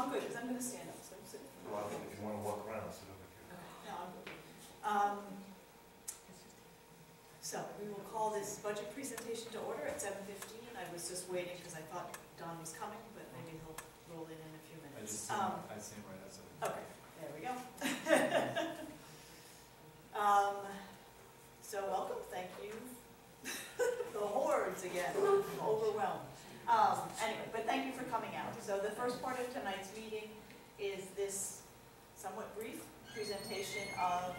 I'm good, because I'm going to stand up, so I'm sitting. Well, if you want to walk around, sit over here. No, I'm good. So we will call this budget presentation to order at 7:15. I was just waiting because I thought Don was coming, but maybe he'll roll in a few minutes. I see him right outside. Okay, there we go. So welcome, thank you. The hordes again, overwhelmed. Anyway, but thank you for coming out. So the first part of tonight's meeting is this somewhat brief presentation of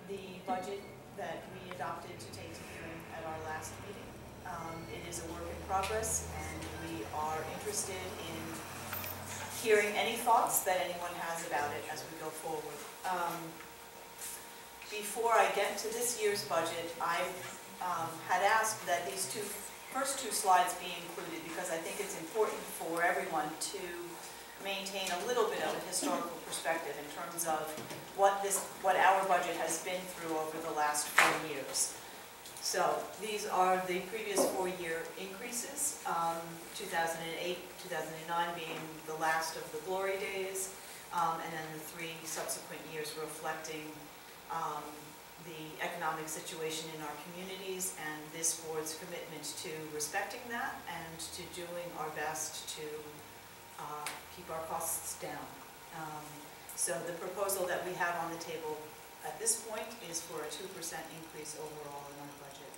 the budget that we adopted to take to hearing at our last meeting. It is a work in progress, and we are interested in hearing any thoughts that anyone has about it as we go forward. Before I get to this year's budget, I had asked that these first two slides be included because I think it's important for everyone to maintain a little bit of a historical perspective in terms of what our budget has been through over the last 4 years. So these are the previous 4-year increases, 2008, 2009 being the last of the glory days, and then the 3 subsequent years reflecting the economic situation in our communities and this board's commitment to respecting that and to doing our best to keep our costs down. So the proposal that we have on the table at this point is for a 2% increase overall in our budget.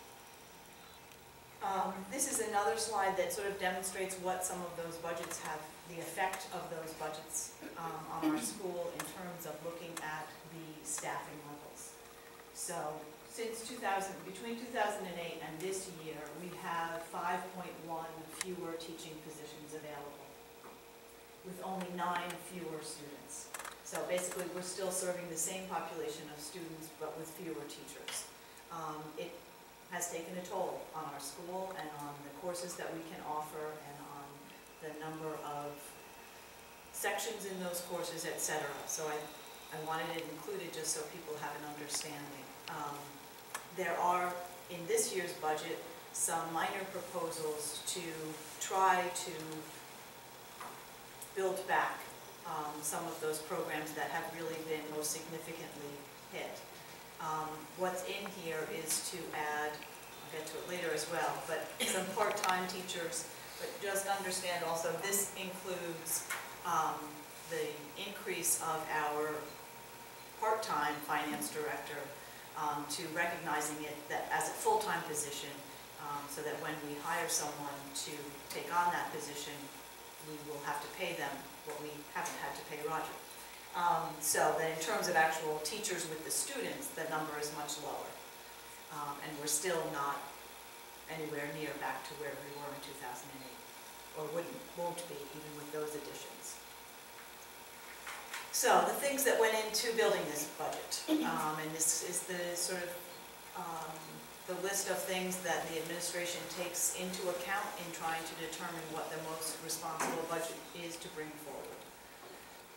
This is another slide that sort of demonstrates what some of those budgets have, the effect of those budgets on our school in terms of looking at the staffing levels. So since between 2008 and this year, we have 5.1 fewer teaching positions available, with only 9 fewer students. So basically, we're still serving the same population of students, but with fewer teachers. It has taken a toll on our school and on the courses that we can offer and on the number of sections in those courses, etc. So I wanted it included just so people have an understanding. There are, in this year's budget, some minor proposals to try to build back some of those programs that have really been most significantly hit. What's in here is to add, I'll get to it later as well, but some part-time teachers, but just understand also this includes the increase of our part-time finance director to recognizing it that as a full-time position, so that when we hire someone to take on that position, we will have to pay them what we haven't had to pay Roger. So that in terms of actual teachers with the students, the number is much lower. And we're still not anywhere near back to where we were in 2008, or won't be even with those additions. So the things that went into building this budget, and this is the sort of the list of things that the administration takes into account in trying to determine what the most responsible budget is to bring forward.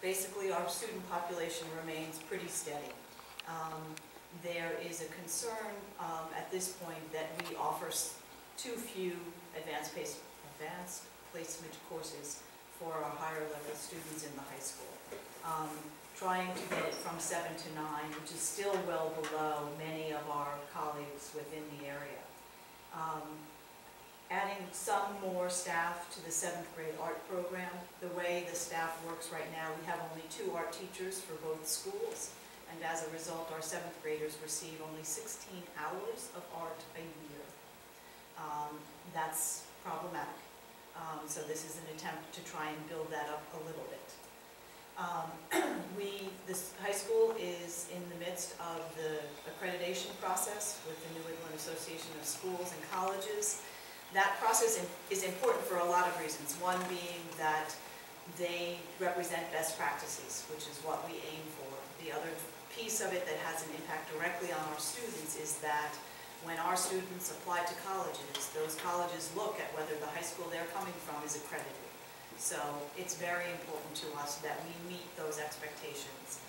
Basically, our student population remains pretty steady. There is a concern at this point that we offer too few advanced placement courses for our higher level students in the high school. Trying to get it from 7 to 9, which is still well below many of our colleagues within the area. Adding some more staff to the 7th grade art program. The way the staff works right now, we have only 2 art teachers for both schools, and as a result, our 7th graders receive only 16 hours of art a year. That's problematic. So this is an attempt to try and build that up a little bit. This high school is in the midst of the accreditation process with the New England Association of Schools and Colleges. That process is important for a lot of reasons. One being that they represent best practices, which is what we aim for. The other piece of it that has an impact directly on our students is that when our students apply to colleges, those colleges look at whether the high school they're coming from is accredited. So it's very important to us that we meet those expectations.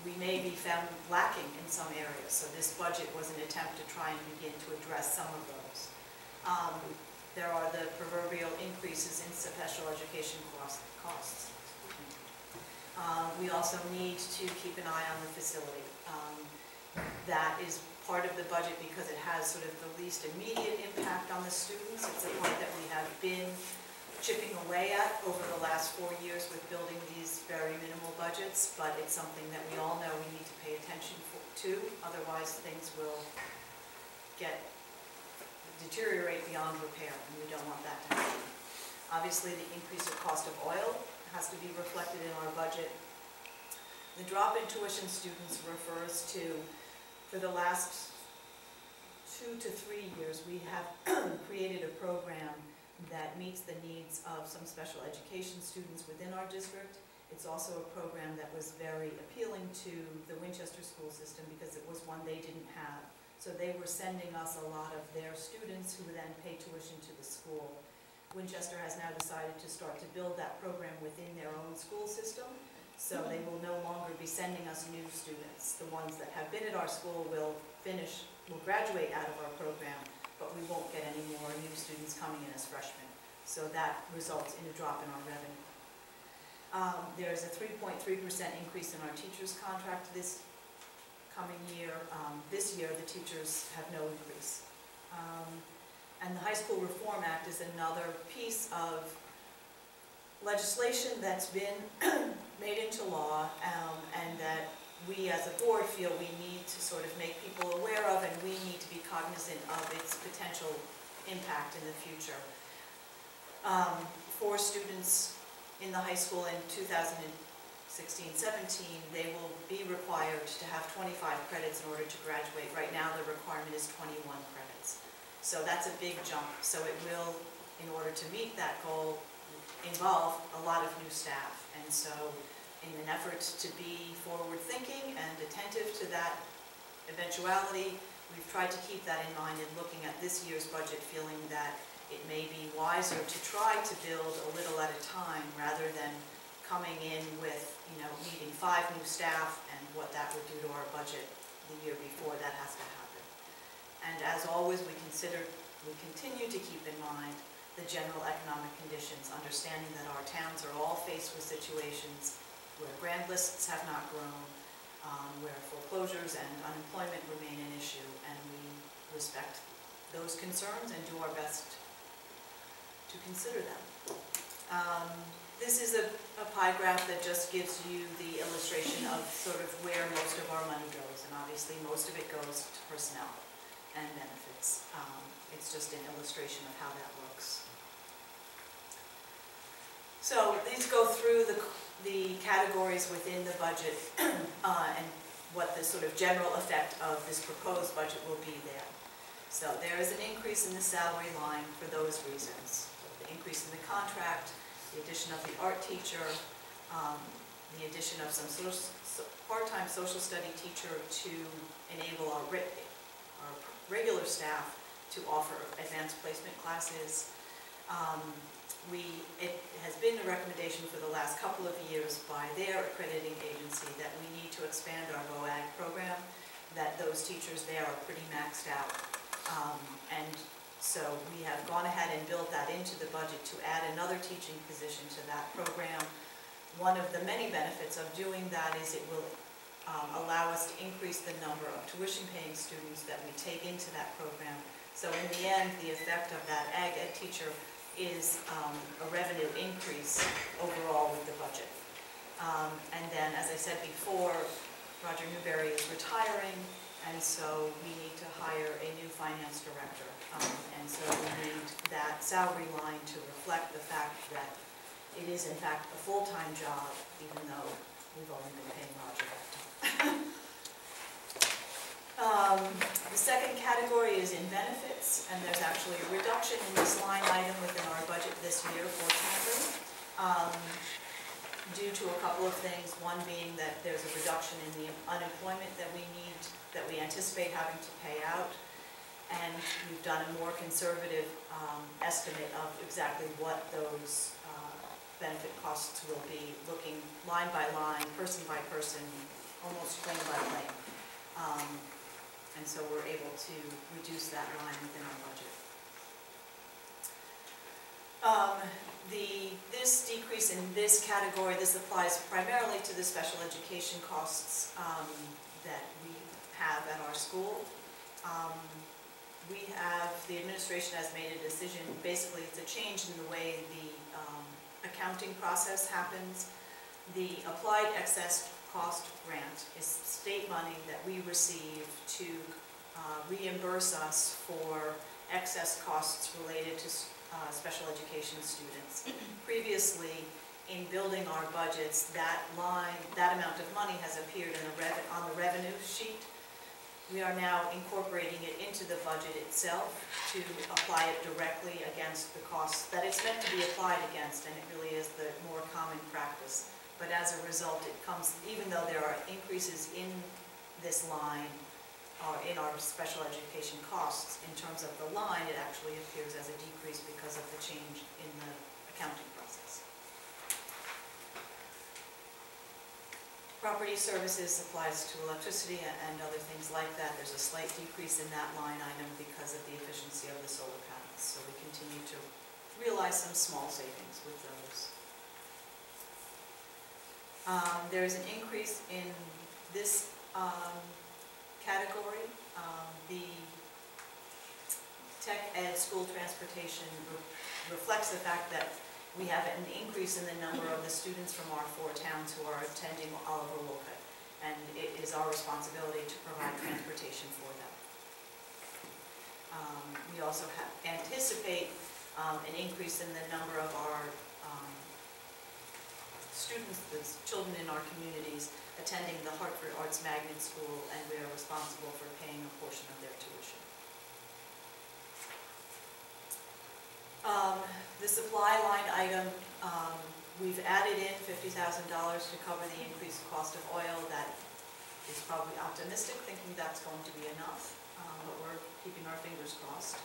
We may be found lacking in some areas, so this budget was an attempt to try and begin to address some of those. there are the proverbial increases in special education costs. We also need to keep an eye on the facility. That is part of the budget because it has sort of the least immediate impact on the students. It's a part that we have been chipping away at over the last 4 years with building these very minimal budgets, but it's something that we all know we need to pay attention to, otherwise things will deteriorate beyond repair, and we don't want that to happen. Obviously, the increase of cost of oil has to be reflected in our budget. The drop in tuition students refers to, for the last 2 to 3 years, we have created a program that meets the needs of some special education students within our district. It's also a program that was very appealing to the Winchester school system because it was one they didn't have. So they were sending us a lot of their students who would then pay tuition to the school. Winchester has now decided to start to build that program within their own school system. So they will no longer be sending us new students. The ones that have been at our school will graduate out of our program, but we won't get any more new students coming in as freshmen. So that results in a drop in our revenue. There's a 3.3% increase in our teachers' contract this coming year. This year, the teachers have no increase. And the High School Reform Act is another piece of legislation that's been made into law, and that we as a board feel we need to sort of make people aware of, and we need to be cognizant of its potential impact in the future. For students in the high school in 2016-17, they will be required to have 25 credits in order to graduate. Right now, the requirement is 21 credits. So that's a big jump. So it will, in order to meet that goal, involve a lot of new staff. And so in an effort to be forward-thinking and attentive to that eventuality, we've tried to keep that in mind in looking at this year's budget, feeling that it may be wiser to try to build a little at a time rather than coming in with, needing 5 new staff and what that would do to our budget the year before that has to happen. And as always, we continue to keep in mind the general economic conditions, understanding that our towns are all faced with situations where grant lists have not grown, where foreclosures and unemployment remain an issue, and we respect those concerns and do our best to consider them. This is a pie graph that just gives you the illustration of sort of where most of our money goes, and obviously most of it goes to personnel and benefits. It's just an illustration of how that looks. So these go through the categories within the budget and what the sort of general effect of this proposed budget will be there. So there is an increase in the salary line for those reasons. The increase in the contract, the addition of the art teacher, the addition of some part-time social study teacher to enable our regular staff to offer advanced placement classes. It has been a recommendation for the last couple of years by their accrediting agency that we need to expand our BOE program, that those teachers there are pretty maxed out. And so we have gone ahead and built that into the budget to add another teaching position to that program. One of the many benefits of doing that is it will allow us to increase the number of tuition-paying students that we take into that program. So in the end, the effect of that ag ed teacher is a revenue increase overall with the budget. And then, as I said before, Roger Newberry is retiring, and so we need to hire a new finance director. And so we need that salary line to reflect the fact that it is in fact a full-time job, even though we've only been paying Roger that time. The second category is in benefits, and there's actually a reduction in this line item within our budget this year, fortunately, due to a couple of things. One being that there's a reduction in the unemployment that we anticipate having to pay out, and we've done a more conservative estimate of exactly what those benefit costs will be, looking line by line, person by person, almost claim by claim. And so we're able to reduce that line within our budget. This decrease in this category, this applies primarily to the special education costs that we have at our school. The administration has made a decision, basically it's a change in the way the accounting process happens. The applied excess cost grant is state money that we receive to reimburse us for excess costs related to special education students. Previously, in building our budgets, that amount of money has appeared on the revenue sheet. We are now incorporating it into the budget itself to apply it directly against the costs that it's meant to be applied against, and it really is the more common practice. But as a result, it comes, even though there are increases in this line, in our special education costs, in terms of the line, it actually appears as a decrease because of the change in the accounting process. Property services applies to electricity and other things like that. There's a slight decrease in that line item because of the efficiency of the solar panels. So we continue to realize some small savings with those. There's an increase in this category. The tech ed school transportation reflects the fact that we have an increase in the number of the students from our 4 towns who are attending Oliver Wolcott, and it is our responsibility to provide transportation for them. We also anticipate an increase in the number of our students, the children in our communities, attending the Hartford Arts Magnet School, and we are responsible for paying a portion of their tuition. The supply line item, we've added in $50,000 to cover the increased cost of oil. That is probably optimistic, thinking that's going to be enough, but we're keeping our fingers crossed.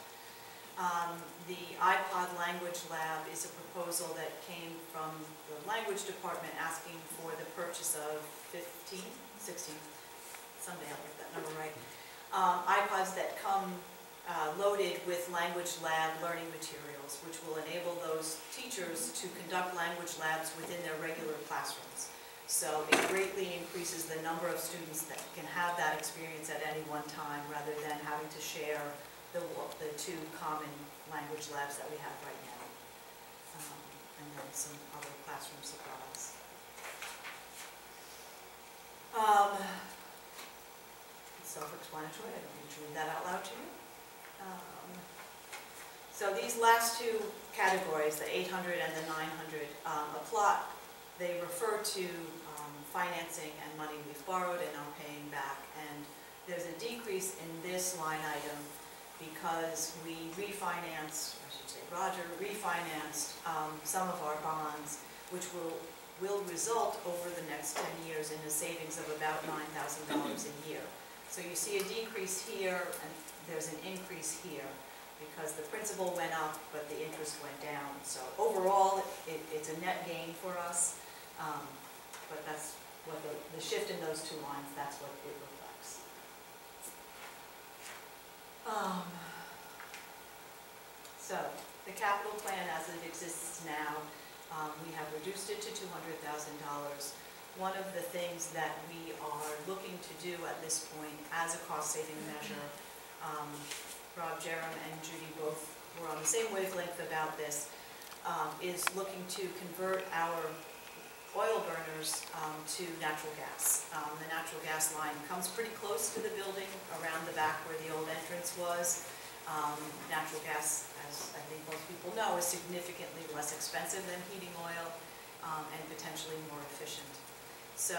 The iPod Language Lab is a proposal that came from the language department asking for the purchase of 16, someday I'll get that number right, iPods that come loaded with language lab learning materials, which will enable those teachers to conduct language labs within their regular classrooms. So it greatly increases the number of students that can have that experience at any one time, rather than having to share the 2 common language labs that we have right now. And then some other classroom supplies. It's self-explanatory, I don't need to read that out loud to you. So these last 2 categories, the 800 and the 900, they refer to financing and money we've borrowed and are paying back. And there's a decrease in this line item because we refinanced, I should say Roger, refinanced some of our bonds, which will result over the next 10 years in a savings of about $9,000 a year. So you see a decrease here, and there's an increase here, because the principal went up, but the interest went down. So overall, it's a net gain for us, but that's what the shift in those 2 lines, that's what it reflects. So the capital plan as it exists now, we have reduced it to $200,000. One of the things that we are looking to do at this point as a cost-saving measure, Rob, Jerem, and Judy both were on the same wavelength about this, is looking to convert our oil burners to natural gas. The natural gas line comes pretty close to the building, around the back where the old entrance was. Natural gas, as I think most people know, is significantly less expensive than heating oil and potentially more efficient. So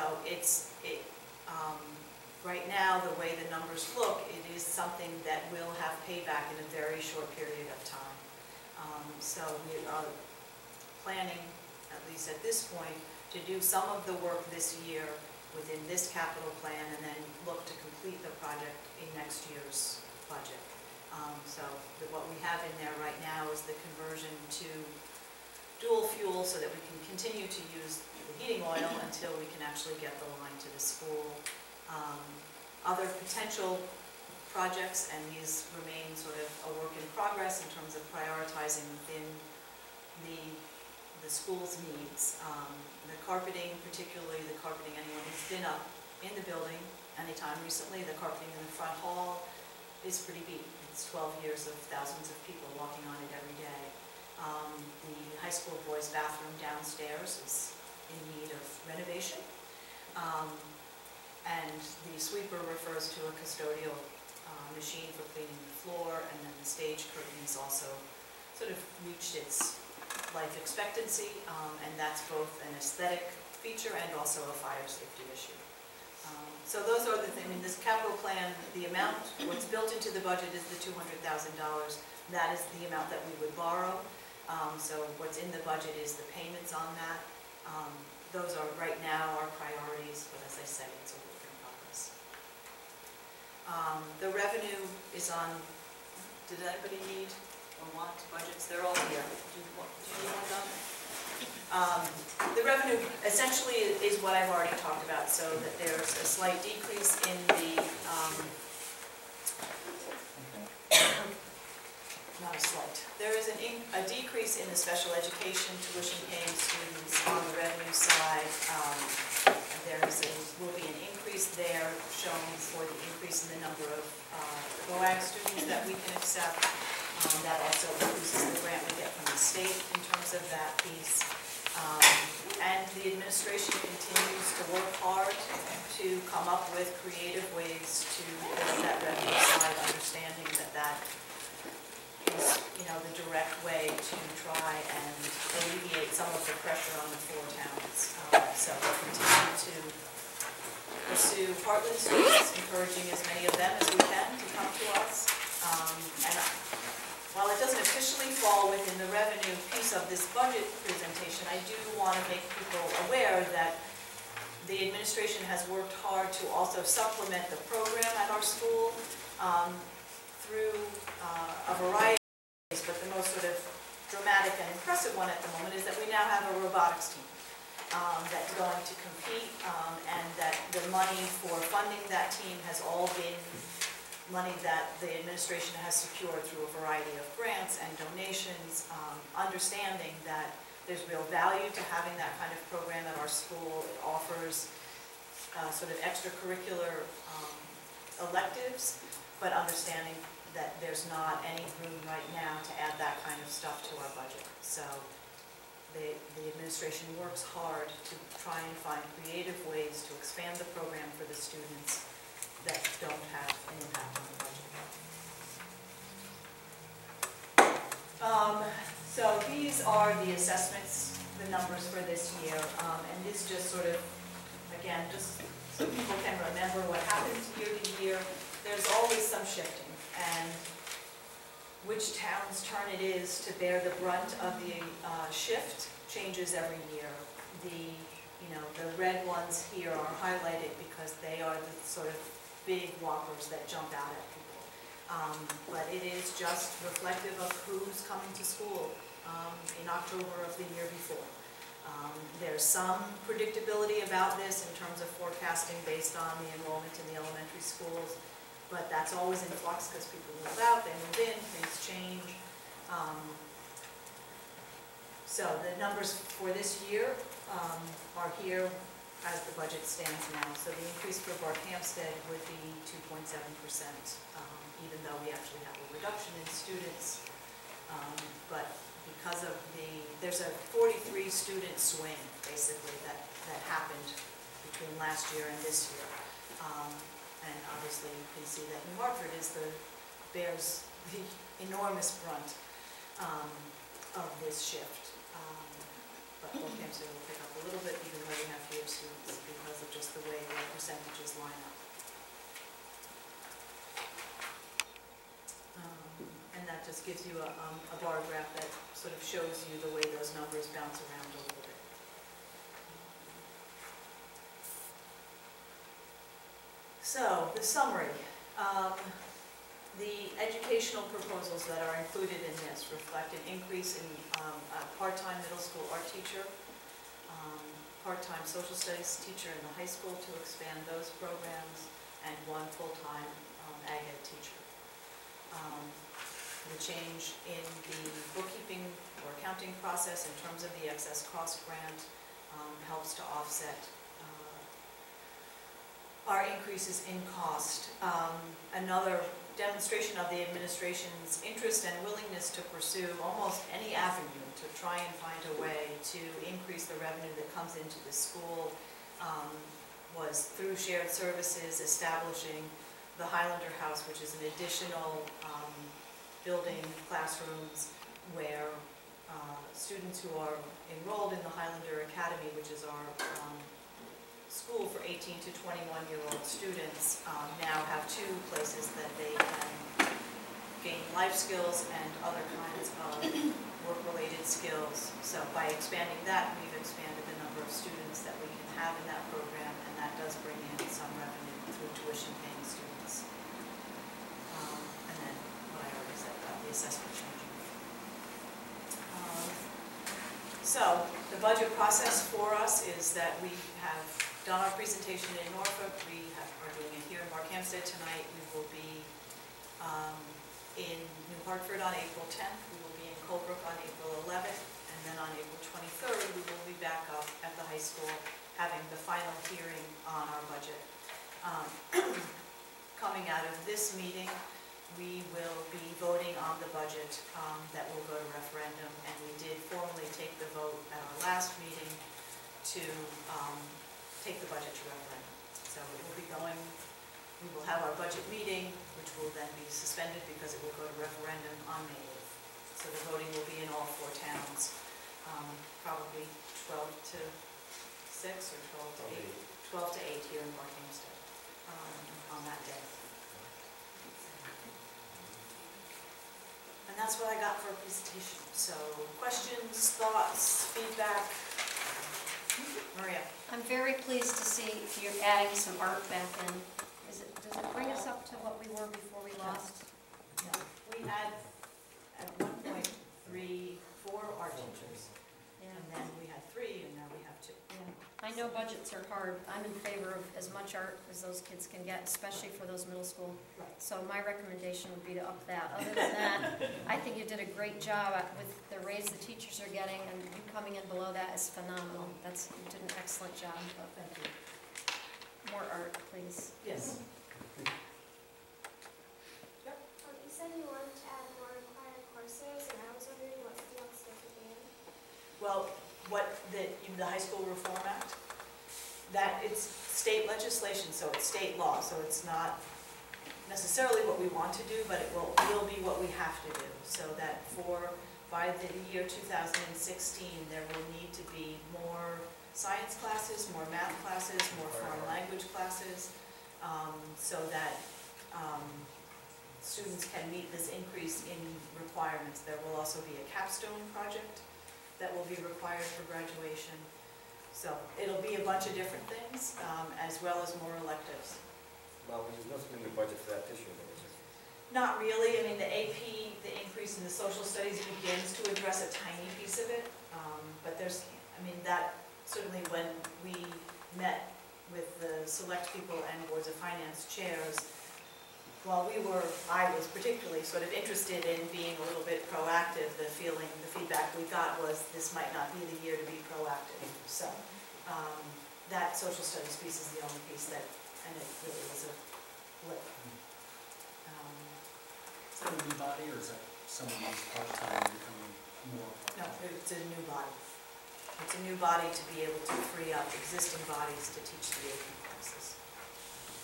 right now, the way the numbers look, it is something that will have payback in a very short period of time. So we are planning, at least at this point, to do some of the work this year within this capital plan, and then look to complete the project in next year's budget. So what we have in there right now is the conversion to dual fuel, so that we can continue to use the heating oil until we can actually get the line to the school. Other potential projects, and these remain sort of a work in progress in terms of prioritizing within the school's needs. The carpeting, particularly the carpeting, anyone who's been up in the building anytime recently, the carpeting in the front hall is pretty beat. It's 12 years of thousands of people walking on it every day. The high school boys' bathroom downstairs is in need of renovation. And the sweeper refers to a custodial machine for cleaning the floor, and then the stage curtain has also sort of reached its life expectancy, and that's both an aesthetic feature and also a fire safety issue. So those are the things. In this capital plan, the amount, what's built into the budget is the $200,000. That is the amount that we would borrow. So what's in the budget is the payments on that. Those are right now our priorities, but as I said, it's a work in progress. The revenue is on. Did anybody need or want budgets? They're all here. Do you want them? The revenue essentially is what I've already talked about, so that there's a slight decrease in the, not a slight, there is a decrease in the special education tuition paying students on the revenue side. Will be an increase there shown for the increase in the number of BOAG students that we can accept. That also increases the grant we get from the state in terms of that piece. And the administration continues to work hard to come up with creative ways to build that revenue side, understanding that that is, the direct way to try and alleviate some of the pressure on the four towns. So we'll continue to pursue Heartland students, encouraging as many of them as we can to come to us. And while it doesn't officially fall within the revenue piece of this budget presentation, I do want to make people aware that the administration has worked hard to also supplement the program at our school through a variety of ways, but the most sort of dramatic and impressive one at the moment is that we now have a robotics team that's going to compete, and that the money for funding that team has all been money that the administration has secured through a variety of grants and donations, understanding that there's real value to having that kind of program at our school. It offers sort of extracurricular electives, but understanding that there's not any room right now to add that kind of stuff to our budget. So the administration works hard to try and find creative ways to expand the program for the students that don't have an impact on the budget. So these are the assessments, the numbers for this year, and this just sort of, again, just so people can remember what happens year to year. There's always some shifting, and which town's turn it is to bear the brunt of the shift changes every year. The red ones here are highlighted because they are the sort of big whoppers that jump out at people. But it is just reflective of who's coming to school in October of the year before. There's some predictability about this in terms of forecasting based on the enrollment in the elementary schools, but that's always in flux because people move out, they move in, things change. So the numbers for this year are here as the budget stands now. So the increase for Barkhamsted would be 2.7%, even though we actually have a reduction in students. But because of there's a 43 student swing, basically, that happened between last year and this year. And obviously you can see that New Hartford bears the enormous brunt of this shift. But Barkhamsted will pick up a little bit, even though we have fewer students, because of just the way the percentages line up. And that just gives you a bar graph that sort of shows you the way those numbers bounce around a little bit. So, the summary. The educational proposals that are included in this reflect an increase in a part-time middle school art teacher, part-time social studies teacher in the high school to expand those programs, and one full-time ag ed teacher. The change in the bookkeeping or accounting contracting process in terms of the excess cost grant helps to offset our increases in cost. Another demonstration of the administration's interest and willingness to pursue almost any avenue to try and find a way to increase the revenue that comes into the school was through shared services, establishing the Highlander House, which is an additional building, classrooms, where students who are enrolled in the Highlander Academy, which is our school for 18 to 21-year-old students, now have two places that they can gain life skills and other kinds of work-related skills. So by expanding that, we've expanded the number of students that we can have in that program, and that does bring in some revenue through tuition-paying students. And then what I already said about the assessment changing. So the budget process for us is that we have done our presentation in Norfolk. We are doing it here in Barkhamsted tonight. We will be in New Hartford on April 10th. We will be in Colebrook on April 11th. And then on April 23rd, we will be back up at the high school having the final hearing on our budget. Coming out of this meeting, we will be voting on the budget that will go to referendum, and we did formally take the vote at our last meeting to take the budget to referendum. So it will be going, we will have our budget meeting, which will then be suspended because it will go to referendum on May 8th. So the voting will be in all 4 towns, probably 12 to 6 or 12 to 8, 12 to 8 here in Barkhamsted on that day. And that's what I got for a presentation. So questions, thoughts, feedback? Maria? I'm very pleased to see you're adding some art back in. Does it bring us up to what we were before we lost? No. We had at one point 4 art teachers. Yeah. And then we had 3, and now we have 2. Yeah. I know budgets are hard. I'm in favor of as much art as those kids can get, especially for those middle school. Right. So my recommendation would be to up that. Other than that, I think you did a great job with the raise the teachers are getting, and you coming in below that is phenomenal. You did an excellent job. But Thank you. more art, please. Yes. You said you wanted to add more required courses, and I was wondering what's the significant? Well, the High School Reform Act, that it's state legislation, so it's state law, so it's not necessarily what we want to do, but it will be what we have to do, so that by the year 2016, there will need to be more science classes, more math classes, more foreign language classes, so that students can meet this increase in requirements. There will also be a capstone project that will be required for graduation. So it'll be a bunch of different things, as well as more electives. Well, there's nothing in the budget for that this year, though, is there? Not really. I mean, the AP, the increase in the social studies begins to address a tiny piece of it. But that certainly when we met with the select people and boards of finance chairs, while I was particularly sort of interested in being a little bit proactive, the feedback we got was this might not be the year to be proactive. So that social studies piece is the only piece that, and it really was a blip. Is that a new body, or is that someone who's part-time becoming more? No, it's a new body. It's a new body to be able to free up existing bodies to teach the AP classes.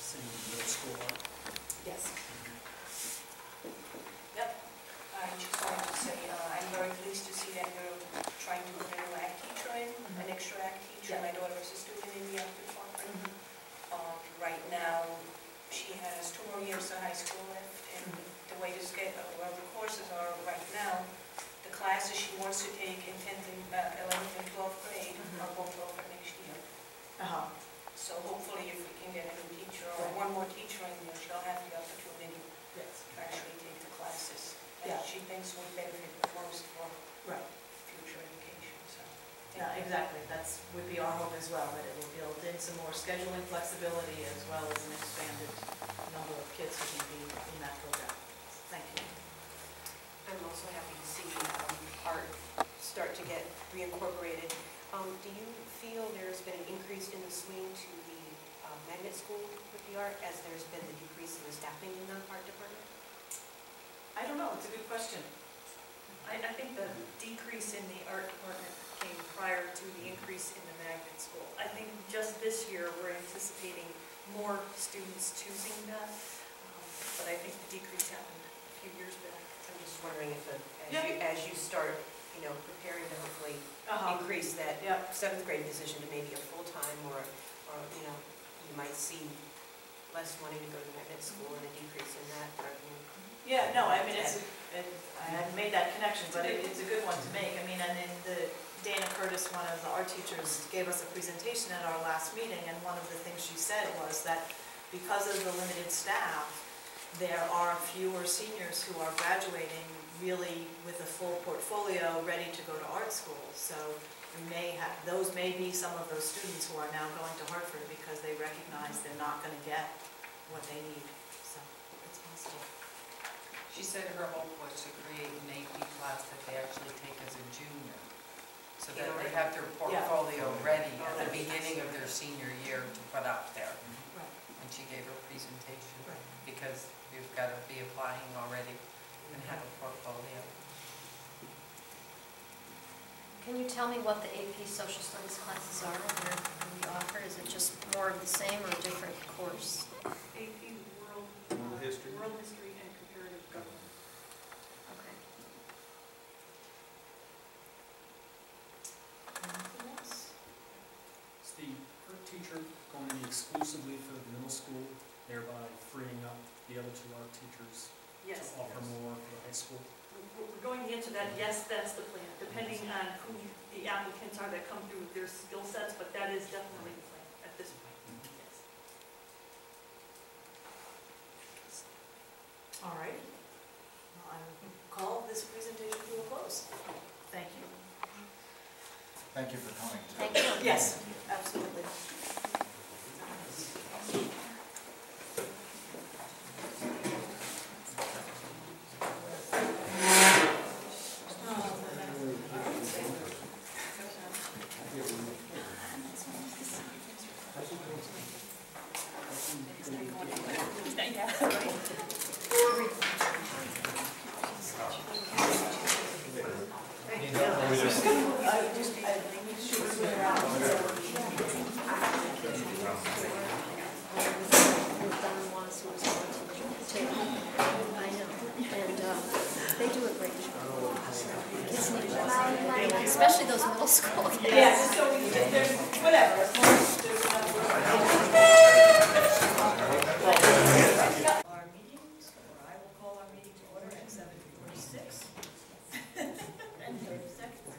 Same middle school art? Yes. Yep, I just wanted to say, I'm very pleased to see that you're trying to put a new ag teacher in, an extra ag teacher. Yeah. My daughter is a student in the ag department. Right now, she has 2 more years of high school left, and the way the courses are right now, the classes she wants to take in 10th and 11th and 12th grade are both over next year. So hopefully if we can get a new teacher or one more teacher in there, she'll have the opportunity Yes. to actually take the classes Yeah. that she thinks would benefit the most for Right. future education, so. Yeah, exactly. That's would be our hope as well, that it will build in some more scheduling flexibility as well as an expanded number of kids who can be in that program. Thank you. I'm also happy to see art start to get reincorporated. Do you feel there's been an increase in the swing to the magnet school with the art as there's been the decrease in the staffing in the art department? I don't know, it's a good question. I think the decrease in the art department came prior to the increase in the magnet school. I think just this year, we're anticipating more students choosing that, but I think the decrease happened a few years back. I'm just wondering if, Yeah. as you start, preparing to hopefully increase that Yep. 7th grade position to maybe a full-time, or, you might see less wanting to go to magnet school and a decrease in that revenue. Yeah, no, I mean, I hadn't made that connection, but it's a good one to make. I mean, and then Dana Curtis, one of the art teachers, gave us a presentation at our last meeting, and one of the things she said was that because of the limited staff, there are fewer seniors who are graduating really with a full portfolio ready to go to art school. So those may be some of those students who are now going to Hartford because they recognize they're not going to get what they need. So it's possible. She said her hope was to create an AP class that they actually take as a junior, so that they have their portfolio ready at the beginning of their senior year to put out there. Right. And she gave her presentation, because you've got to be applying already and have a portfolio. Can you tell me what the AP Social Studies classes are that we offer? Is it just more of the same or a different course? AP World History. World History and Comparative Government. Okay. Anything else? Is the art teacher going to be exclusively for the middle school, thereby freeing up the other 2 art teachers Yes. to offer more for the high school? We're going to answer that. Yes, that's the plan, depending on who the applicants are that come through with their skill sets, but that is definitely the plan at this point. Yes. All right. Well, I will call this presentation to a close. Thank you. Thank you for coming. Thank you. Yes, absolutely. Especially those middle school kids. Yes, so there's, whatever. Our meetings, or I will call our meeting to order at 7:46. And 30 seconds.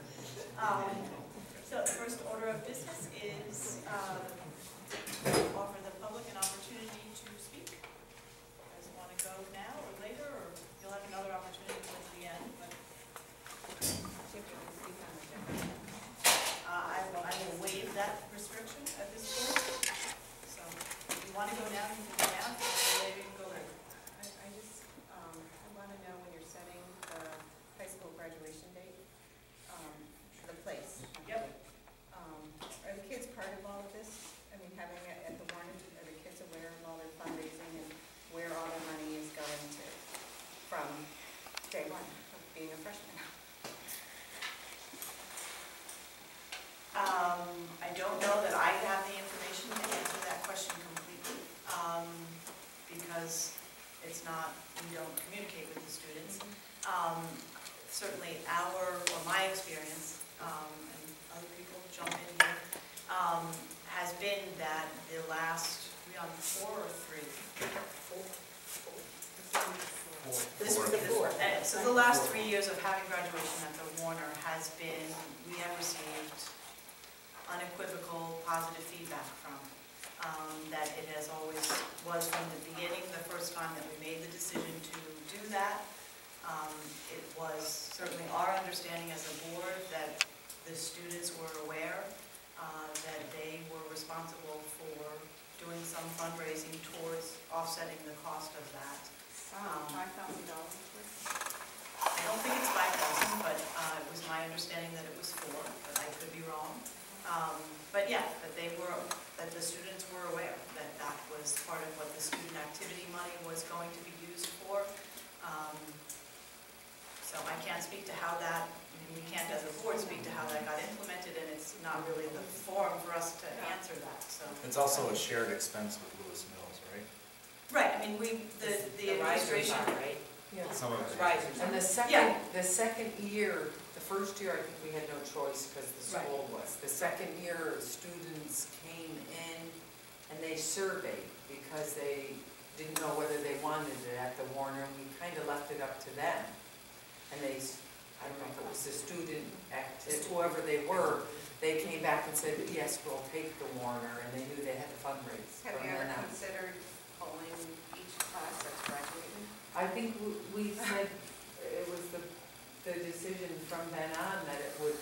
So the first order of business is offer the public an opportunity to speak. You guys want to go now or later, or you'll have another opportunity towards the end, but I will waive that restriction at this point. So if you want to go now, you can go now. If you want to go later, you can go later. I want to know when you're setting the high school graduation date, the place. Yep. Are the kids part of all of this? I mean, having it at the Warren, are the kids aware of all their fundraising and where all their money is going to from day one of being a freshman? I don't know that I have the information to answer that question completely, because it's not, we don't communicate with the students. Certainly my experience, and other people jump in here, has been that the last, are we on 4 or 3? This was the 4th. So the last 3 years of having graduation at the Warner has been, we have received unequivocal positive feedback from, that it has always was from the beginning, the first time that we made the decision to do that. It was certainly our understanding as a board that the students were aware that they were responsible for doing some fundraising towards offsetting the cost of that. $5,000 worth? I don't think it's 5,000, but it was my understanding that it was 4, but I could be wrong. But yeah, that the students were aware that that was part of what the student activity money was going to be used for. So I can't speak to how that, we can't as a board speak to how that got implemented, and it's not really the forum for us to answer that, so. It's also a shared expense with Lewis Mills, right? Right, I mean, the administration. Right? Some of it. Risers. And the second year, the first year, I think we had no choice because the school was. The second year, students came in and they surveyed because they didn't know whether they wanted it at the Warner, and we kind of left it up to them. And they, I don't know if it was the student active, whoever they were, they came back and said, yes, we'll take the Warner, and they knew they had to fundraise Have from you ever then on. considered pulling each class that's graduating? I think we said it was the decision from then on that it would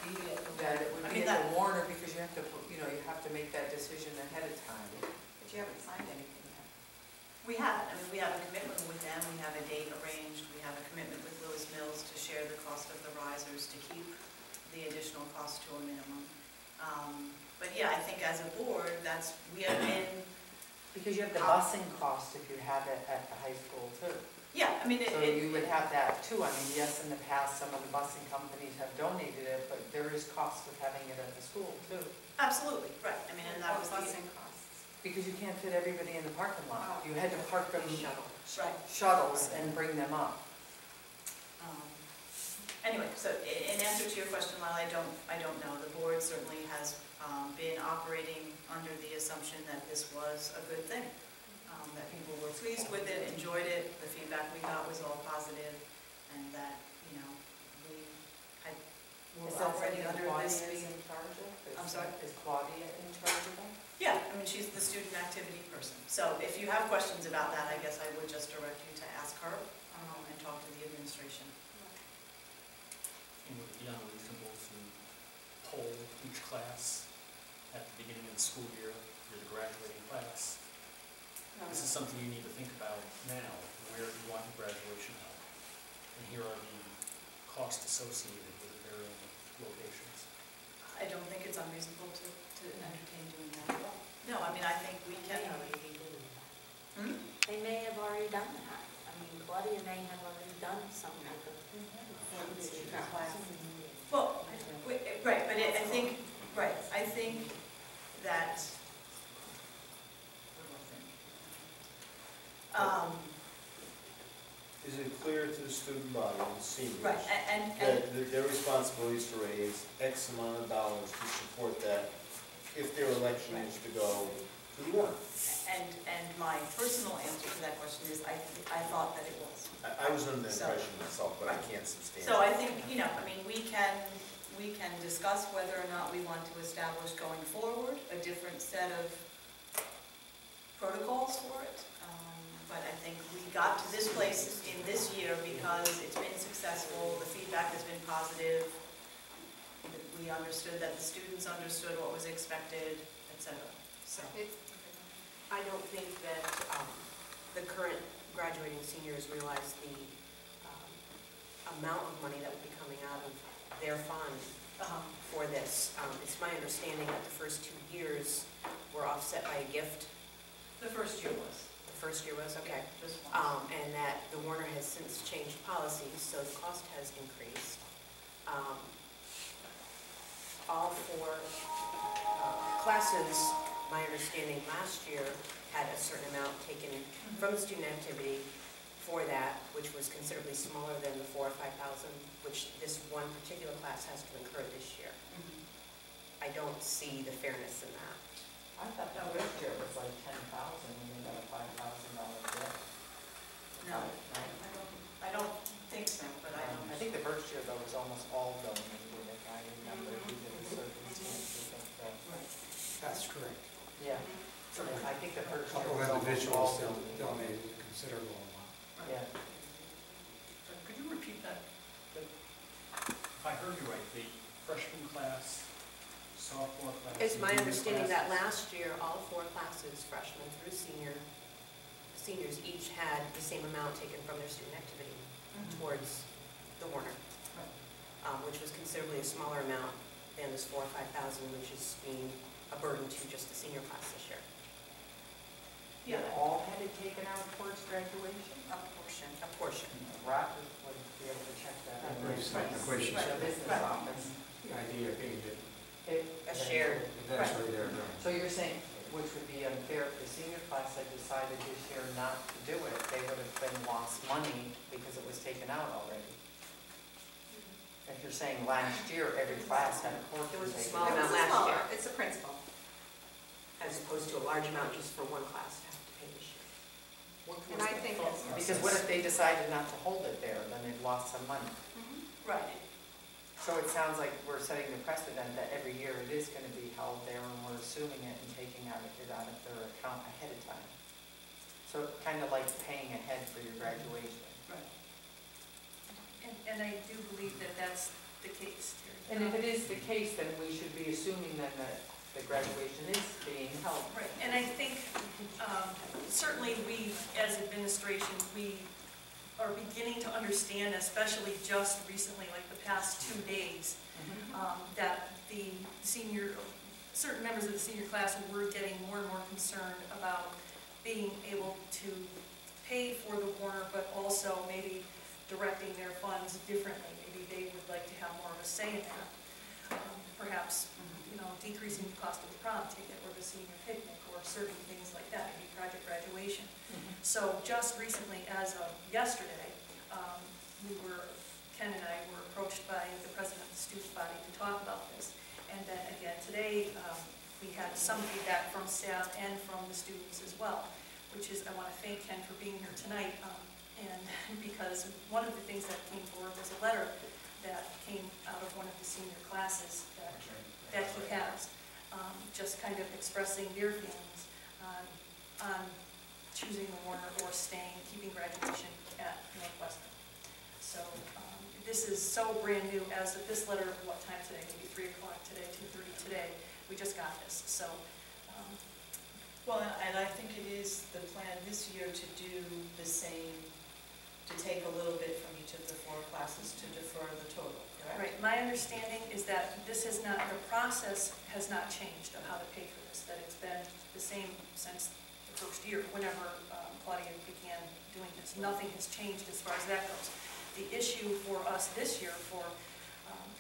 be at the Warner, because you have to, you have to make that decision ahead of time. But you haven't signed anything yet. We have, I mean, we have a commitment with them, we have a date arranged, we have a commitment with Lewis Mills to share the cost of the risers, to keep the additional cost to a minimum. But yeah, I think as a board, we have been. Because you have the busing cost if you have it at the high school too. Yeah, I mean, So you would have that too. I mean, yes, in the past, some of the busing companies have donated it, but there is cost with having it at the school too. Absolutely, right, I mean, and that was Busing costs. Because you can't fit everybody in the parking lot. You had to park them shuttles and bring them up. Anyway, so in answer to your question, Lyle, I don't know. The board certainly has been operating under the assumption that this was a good thing, that people were pleased with it, enjoyed it, the feedback we got was all positive, and that, we were operating under this. Is in charge of? I'm sorry? Is Claudia in charge of that? Yeah, I mean, she's the student activity person. So if you have questions about that, I guess I would just direct you to ask her and talk to the administration. And would it be unreasonable to poll each class at the beginning of the school year for the graduating class? This is something you need to think about now, where you want your graduation held. And here are the costs associated with the varying locations. I don't think it's unreasonable to entertain doing that at all. No, I mean, I think we can. They may have already done that. I mean, Claudia may have already done some type of. Well, right, but I think that. Is it clear to the student body and seniors? Right, and that their responsibility is to raise X amount of dollars to support that if their election is to go to the warrant? And my personal answer to that question is I thought that it was. I was under the impression myself, but I can't substantiate. So I think, I mean, we can discuss whether or not we want to establish going forward a different set of protocols for it. But I think we got to this place in this year because it's been successful, the feedback has been positive, we understood that the students understood what was expected, etc. So I don't think that the current graduating seniors realize the amount of money that would be coming out of their fund for this. It's my understanding that the first 2 years were offset by a gift. the first year was. First year was, okay. Just once. And that the Warner has since changed policies, so the cost has increased. All 4 classes, my understanding last year, had a certain amount taken from the student activity for that, which was considerably smaller than the $4,000 or $5,000, which this one particular class has to incur this year. I don't see the fairness in that. I thought that first year was like 10,000 and they got a $5,000 gift. No, I don't think so, but I don't. I think the first year though was almost all donated, if I remember, due to the circumstances of that. That's correct. Yeah, so I think the A first year couple was of almost individuals all donated a considerable amount. Yeah. Could you repeat that? If I heard you right, the freshman class, sophomore class. It's my and junior understanding that class- last year, all 4 classes, freshmen through seniors each had the same amount taken from their student activity towards the Warner, which was considerably a smaller amount than this 4,000 or 5,000, which is being a burden to just the senior class this year. You all had it taken out towards graduation? A portion. A portion. Roger would be able to check that. That's not the question. The business office. The idea being that A shared. eventually they're done. So you're saying, which would be unfair if the senior class had decided this year not to do it, they would have been lost money because it was taken out already. If you're saying last year, every class had a portion There was a taken small out. amount last year, It's a principal. as opposed to a large amount just for one class to have to pay this year. And I think that's. Because what if they decided not to hold it there, then they've lost some money. Right. So it sounds like we're setting the precedent that every year it is going to be held there and we're assuming it and taking it out of their account ahead of time. So kind of like paying ahead for your graduation. Right. And I do believe that that's the case, Terry. And if it is the case, then we should be assuming then that the graduation is being held. Right, and I think certainly we, as administration, we are beginning to understand, especially just recently, like the past 2 days, that the certain members of the senior class were getting more and more concerned about being able to pay for the Warner, but also maybe directing their funds differently. Maybe they would like to have more of a say in that. Perhaps, decreasing the cost of the prom ticket or the senior picnic or certain things like that, maybe project graduation. So just recently, as of yesterday, Ken and I were approached by the president of the student body to talk about this. And then again today, we had some feedback from staff and from the students as well, which is, I want to thank Ken for being here tonight. And because one of the things that came forward was a letter that came out of one of the senior classes that he has, just kind of expressing their feelings on choosing the Warner or staying, keeping graduation at Northwestern. So this is so brand new as of this letter, what time today? Maybe 3 o'clock today, 2:30 today. We just got this, so. Well, and I think it is the plan this year to do the same, to take a little bit from each of the 4 classes to defer the total, correct? Right, my understanding is that this is not, the process has not changed of how to pay for this, that it's been the same since the first year, whenever Claudia began doing this. Nothing has changed as far as that goes. The issue for us this year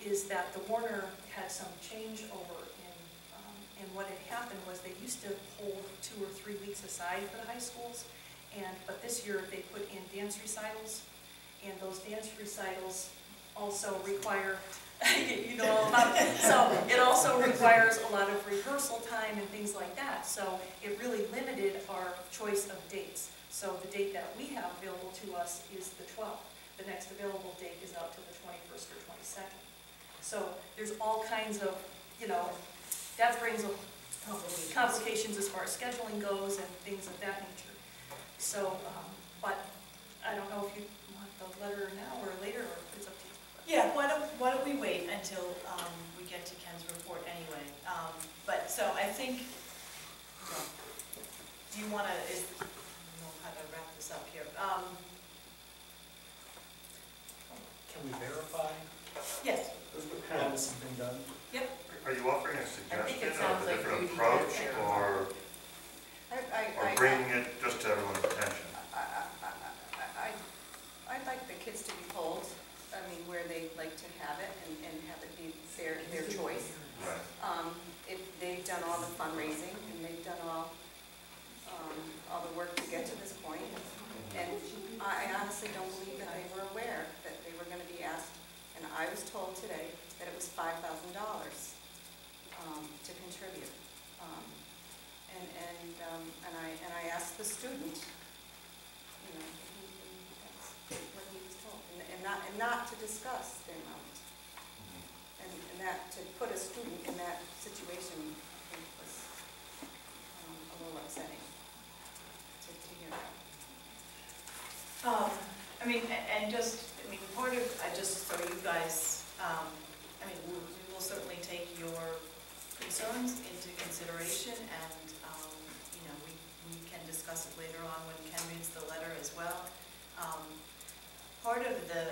is that the Warner had some changeover and what had happened was they used to hold 2 or 3 weeks aside for the high schools, but this year they put in dance recitals, and those dance recitals also require, you know all about it, so it also requires a lot of rehearsal time and things like that, so it really limited our choice of dates. So the date that we have available to us is the 12th. The next available date is out to the 21st or 22nd. So there's all kinds of, that brings complications as far as scheduling goes and things of that nature. So, but I don't know if you want the letter now or later, or it's up to you. Yeah, why don't we wait until we get to Ken's report anyway. But so I think, do you want to, I don't know how to wrap this up here. Can we verify Yes. how this has been done? Yep. Are you offering a think it suggestion sounds of a like different Judy approach, had there. or bringing it just to everyone's attention? I'd like the kids to be told, where they'd like to have it and have it be their choice. Right. If they've done all the fundraising and they've done all the work to get to this point, and I honestly don't believe that they were aware that they were going to be asked, and I was told today that it was $5,000 to contribute. And I asked the student, that's what he was told, and not to discuss the amount. And that, to put a student in that situation, I think was a little upsetting to hear that. Part of, just so you guys, we will certainly take your concerns into consideration, and, we can discuss it later on when Ken reads the letter as well. Part of the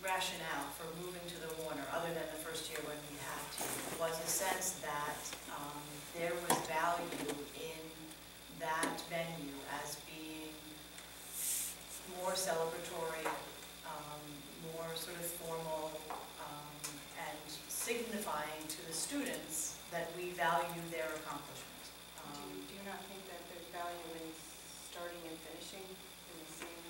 rationale for moving to the Warner, other than the first year when we had to, was a sense that there was value in that venue as being more celebratory, more sort of formal, and signifying to the students that we value their accomplishment. Do you not think that there's value in starting and finishing in the same,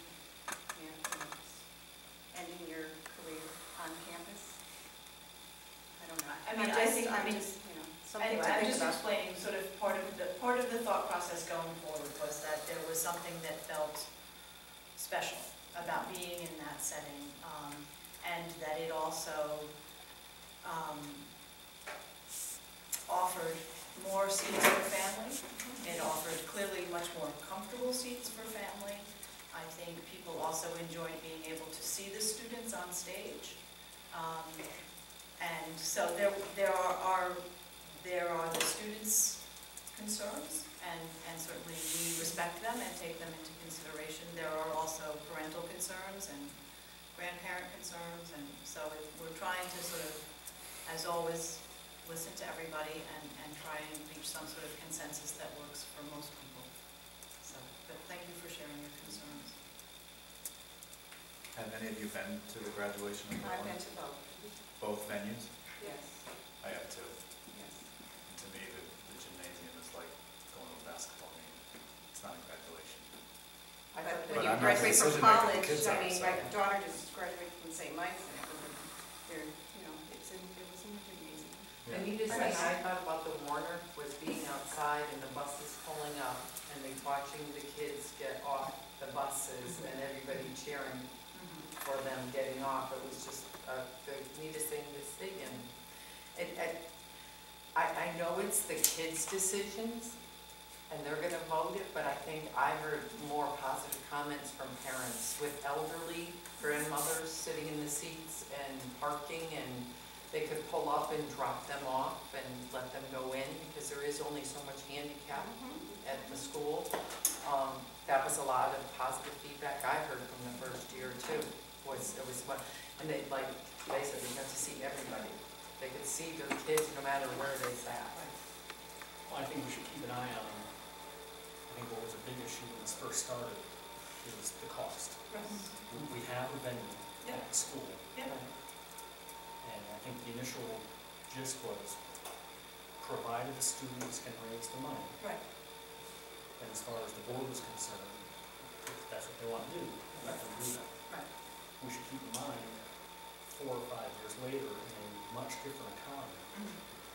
ending your career on campus? I don't know. I mean, something anyway, to I'm think just about. explaining sort of part of the thought process going forward was that there was something that felt special about being in that setting, and that it also offered more seats for family. It offered clearly much more comfortable seats for family. I think people also enjoyed being able to see the students on stage. And so there are the students' concerns, and certainly we respect them and take them into consideration. There are also parental concerns and grandparent concerns, and so we're trying to sort of, as always, listen to everybody and try and reach some sort of consensus that works for most people. So, but thank you for sharing your concerns. Have any of you been to the graduation of the I've Warner? been to both. Both venues? Yes, I have too. yes. To me, the gymnasium is like going to a basketball game. It's not a graduation. But But when you I'm not the graduate from decision maker, the college, kids I are, mean, so- my daughter just graduated from St. Mike's, and it was in the gymnasium. The neatest thing I thought about the Warner was being outside and the buses pulling up and then watching the kids get off the buses and everybody cheering for them getting off. It was just the neatest thing to see. And I know it's the kids' decisions and they're going to vote it, but I think I heard more positive comments from parents with elderly grandmothers sitting in the seats and parking, and they could pull up and drop them off and let them go in because there is only so much handicap at the school. That was a lot of positive feedback I heard from the first year too. It was fun, and they said they got to see everybody. They could see their kids no matter where they sat. Well, I think we should keep an eye on, I think what was a big issue when this first started is the cost. We have a venue at the school. Yeah. And I think the initial gist was, provided the students can raise the money. Right. And as far as the board was concerned, if that's what they want to do, let them do that. Right. We should keep in mind, 4 or 5 years later, in a much different economy,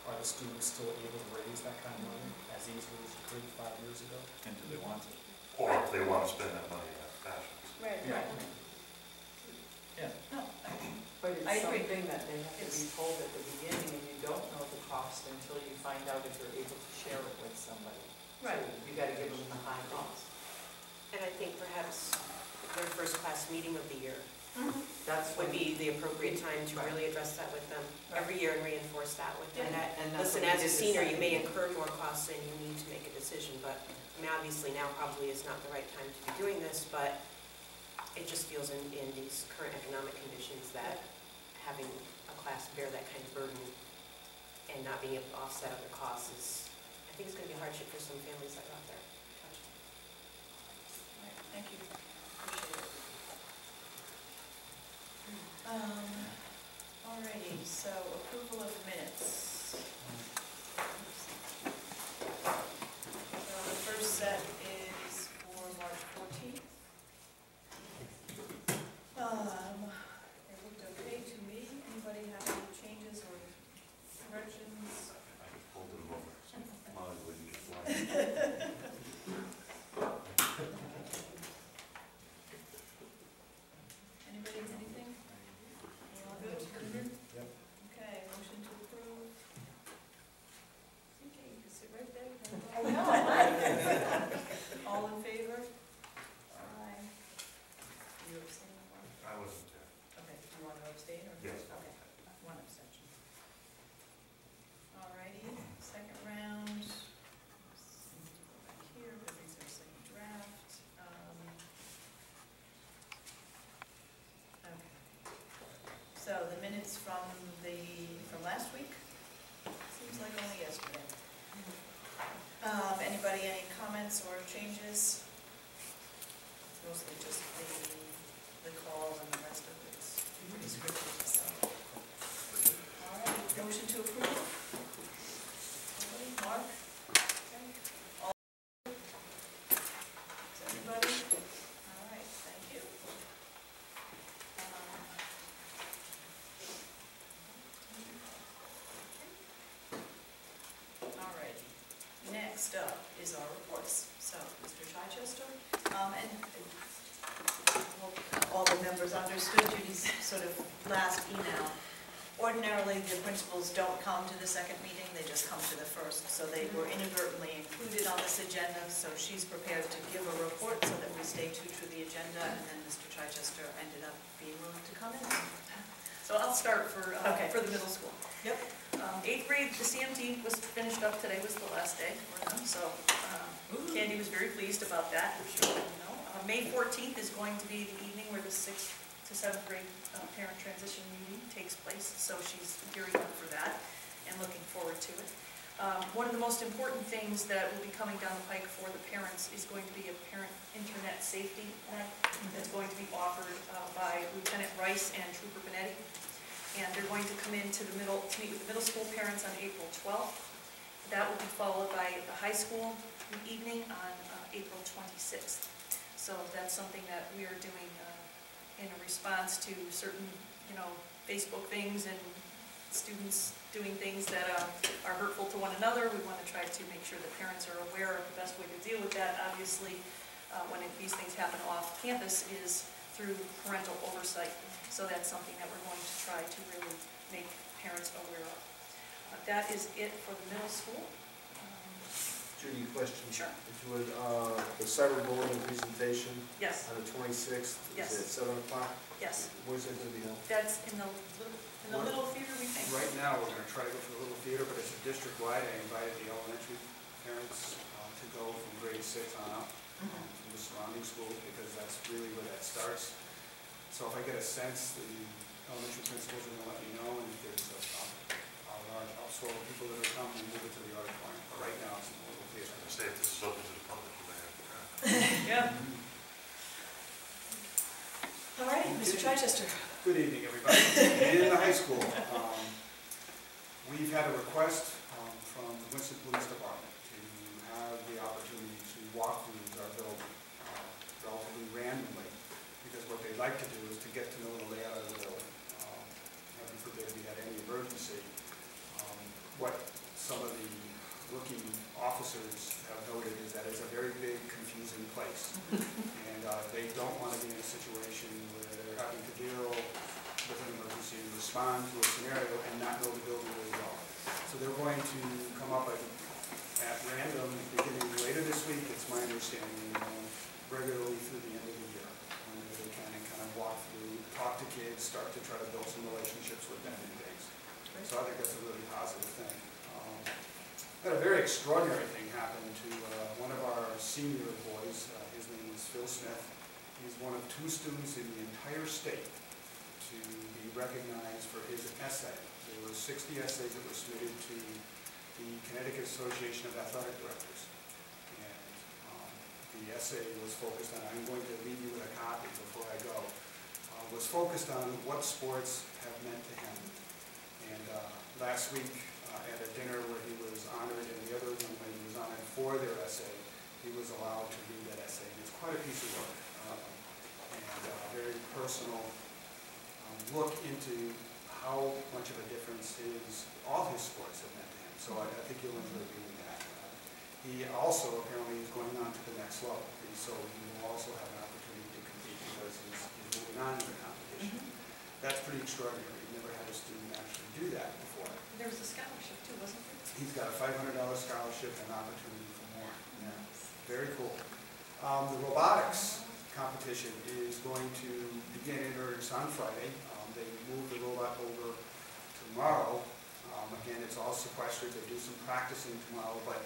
are the students still able to raise that kind of money as easily as you could 5 years ago? And do they want to? Or if they want to spend that money on fashions. Right. Yeah. Yeah. No, But it's I agree. something that they have to be told at the beginning, and you don't know the cost until you find out if you're able to share it with somebody. Right. So you gotta give them the high cost. And I think perhaps their first class meeting of the year That's would when be the appropriate time to Right. really address that with them Right. every year and reinforce that with them. And that's Listen, what we as a did this senior, you time. may incur more costs and you need to make a decision, but, I mean, obviously now probably is not the right time to be doing this, but it just feels in these current economic conditions that having a class bear that kind of burden and not being able to offset other costs is, I think it's gonna be a hardship for some families that are out there. Right, thank you. Appreciate it. Alrighty, so approval of minutes. So the first set is for March 14th. It looked okay to me. Anybody have any changes or corrections? I just pulled them over. Molly wouldn't get one. Anybody, anything? You all good? Yep. Okay, motion to approve. Okay, you can sit right there. I know. All in favor? Aye. You abstaining? Mark? I wasn't there. Okay, you want to abstain or? Yes. Okay, one abstention. Alrighty, second round. Back here, everything's our second draft. Okay. the minutes from last week. Seems like only yesterday. Anybody, any comments or changes? Mostly just the call and the rest of it's pretty scripted, so. All right, motion to approve? Somebody, Mark? Okay. All? Is anybody? All right, thank you. All righty. Next up is our reports. So, Mr. Chichester, and all the members understood Judy's sort of last email. Ordinarily, the principals don't come to the second meeting, they just come to the first. So they were inadvertently included on this agenda, so she's prepared to give a report so that we stay true to the agenda, and then Mr. Chichester ended up being willing to come in. So I'll start for the middle school. Yep. 8th grade, the CMT was finished up today, was the last day. So Candy was very pleased about that. May 14th is going to be the evening where the 6th to 7th grade parent transition meeting takes place. So she's gearing up for that and looking forward to it. One of the most important things that will be coming down the pike for the parents is going to be a parent internet safety night that's going to be offered by Lieutenant Rice and Trooper Benetti. And they're going to come into the middle to meet with the middle school parents on April 12th. That will be followed by the high school evening on April 26th. So that's something that we are doing in a response to certain, Facebook things and students doing things that are hurtful to one another. We want to try to make sure that parents are aware of the best way to deal with that. Obviously, when these things happen off campus is through parental oversight. So that's something that we're going to try to really make parents aware of. That is it for the middle school. Judy, question. Sure. If you would, the cyberbullying presentation Yes. on the 26th, Yes. is it 7 o'clock? Yes. Where's it going to be held? That's in the little theater, we think. Right now, we're gonna try to go for the little theater, but it's a district-wide. I invited the elementary parents to go from grade 6 on up from the surrounding schools, because that's really where that starts. So if I get a sense, the elementary principals are gonna let me know, and if there's a large upswell of people that are coming, we'll move it to the auditorium. But right now, it's in the little theater. I say if this is open to the public, you may have to. Yeah. All right, Mr. Chichester. Good evening, everybody. In the high school, we've had a request from the Winston Police Department to have the opportunity to walk through our building relatively randomly, because what they'd like to do is to get to know the layout of the building. Heaven forbid we had any emergency. What some of the rookie officers have noted is that it's a very big, confusing place. And they don't want to be in a situation where they're having to deal with an emergency and respond to a scenario and not know the building really well. So they're going to come up at random, beginning later this week, it's my understanding, regularly through the end of the year, when they can kind of walk through, talk to kids, start to try to build some relationships with them and things. So I think that's a really positive thing. Had a very extraordinary thing happen to one of our senior boys. His name is Phil Smith. He's one of 2 students in the entire state to be recognized for his essay. There were 60 essays that were submitted to the Connecticut Association of Athletic Directors. And the essay was focused on, I'm going to leave you with a copy before I go, was focused on what sports have meant to him. And last week at a dinner where he was honored and the other young lady was honored for their essay, he was allowed to read that essay. And it's quite a piece of work and a very personal look into how much of a difference all his sports have meant to him. So I think you'll enjoy reading that. He also apparently is going on to the next level, and so he will also have an opportunity to compete because he's moving on in the competition. That's pretty extraordinary. We've never had a student actually do that before. There was a scholarship too, wasn't there? He's got a $500 scholarship and an opportunity for more. Yeah. Very cool. The robotics competition is going to begin in earnest on Friday. They moved the robot over tomorrow. Again, it's all sequestered. They do some practicing tomorrow, but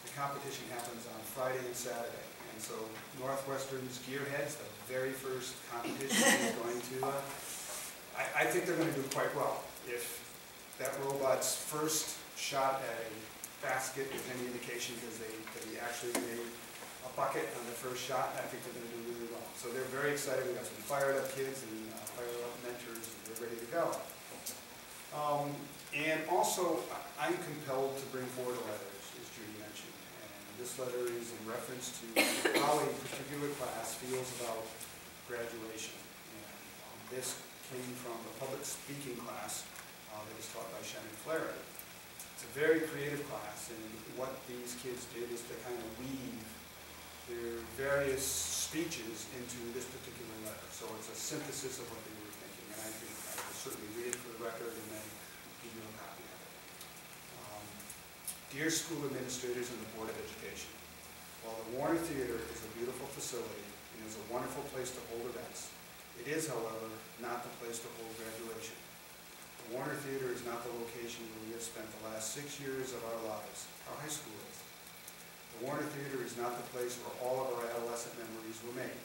the competition happens on Friday and Saturday. And so Northwestern's Gearheads, the very first competition, is going to, I I think they're gonna do quite well. If that robot's first shot at a basket is any indication, because they actually made a bucket on the first shot, I think they're gonna do really well. So they're very excited. We got some fired up kids and fired up mentors, and they're ready to go. And also, I'm compelled to bring forward a letter, as Judy mentioned. And this letter is in reference to how a particular class feels about graduation. And this came from a public speaking class that was taught by Shannon Flaherty. It's a very creative class, and what these kids did is to kind of weave their various speeches into this particular letter. So it's a synthesis of what they were thinking, and I think I will certainly read it for the record and then give you a copy of it. Dear school administrators and the Board of Education, while the Warner Theater is a beautiful facility and is a wonderful place to hold events, it is, however, not the place to hold graduation. The Warner Theater is not the location where we have spent the last 6 years of our lives. Our high school is. The Warner Theater is not the place where all of our adolescent memories were made.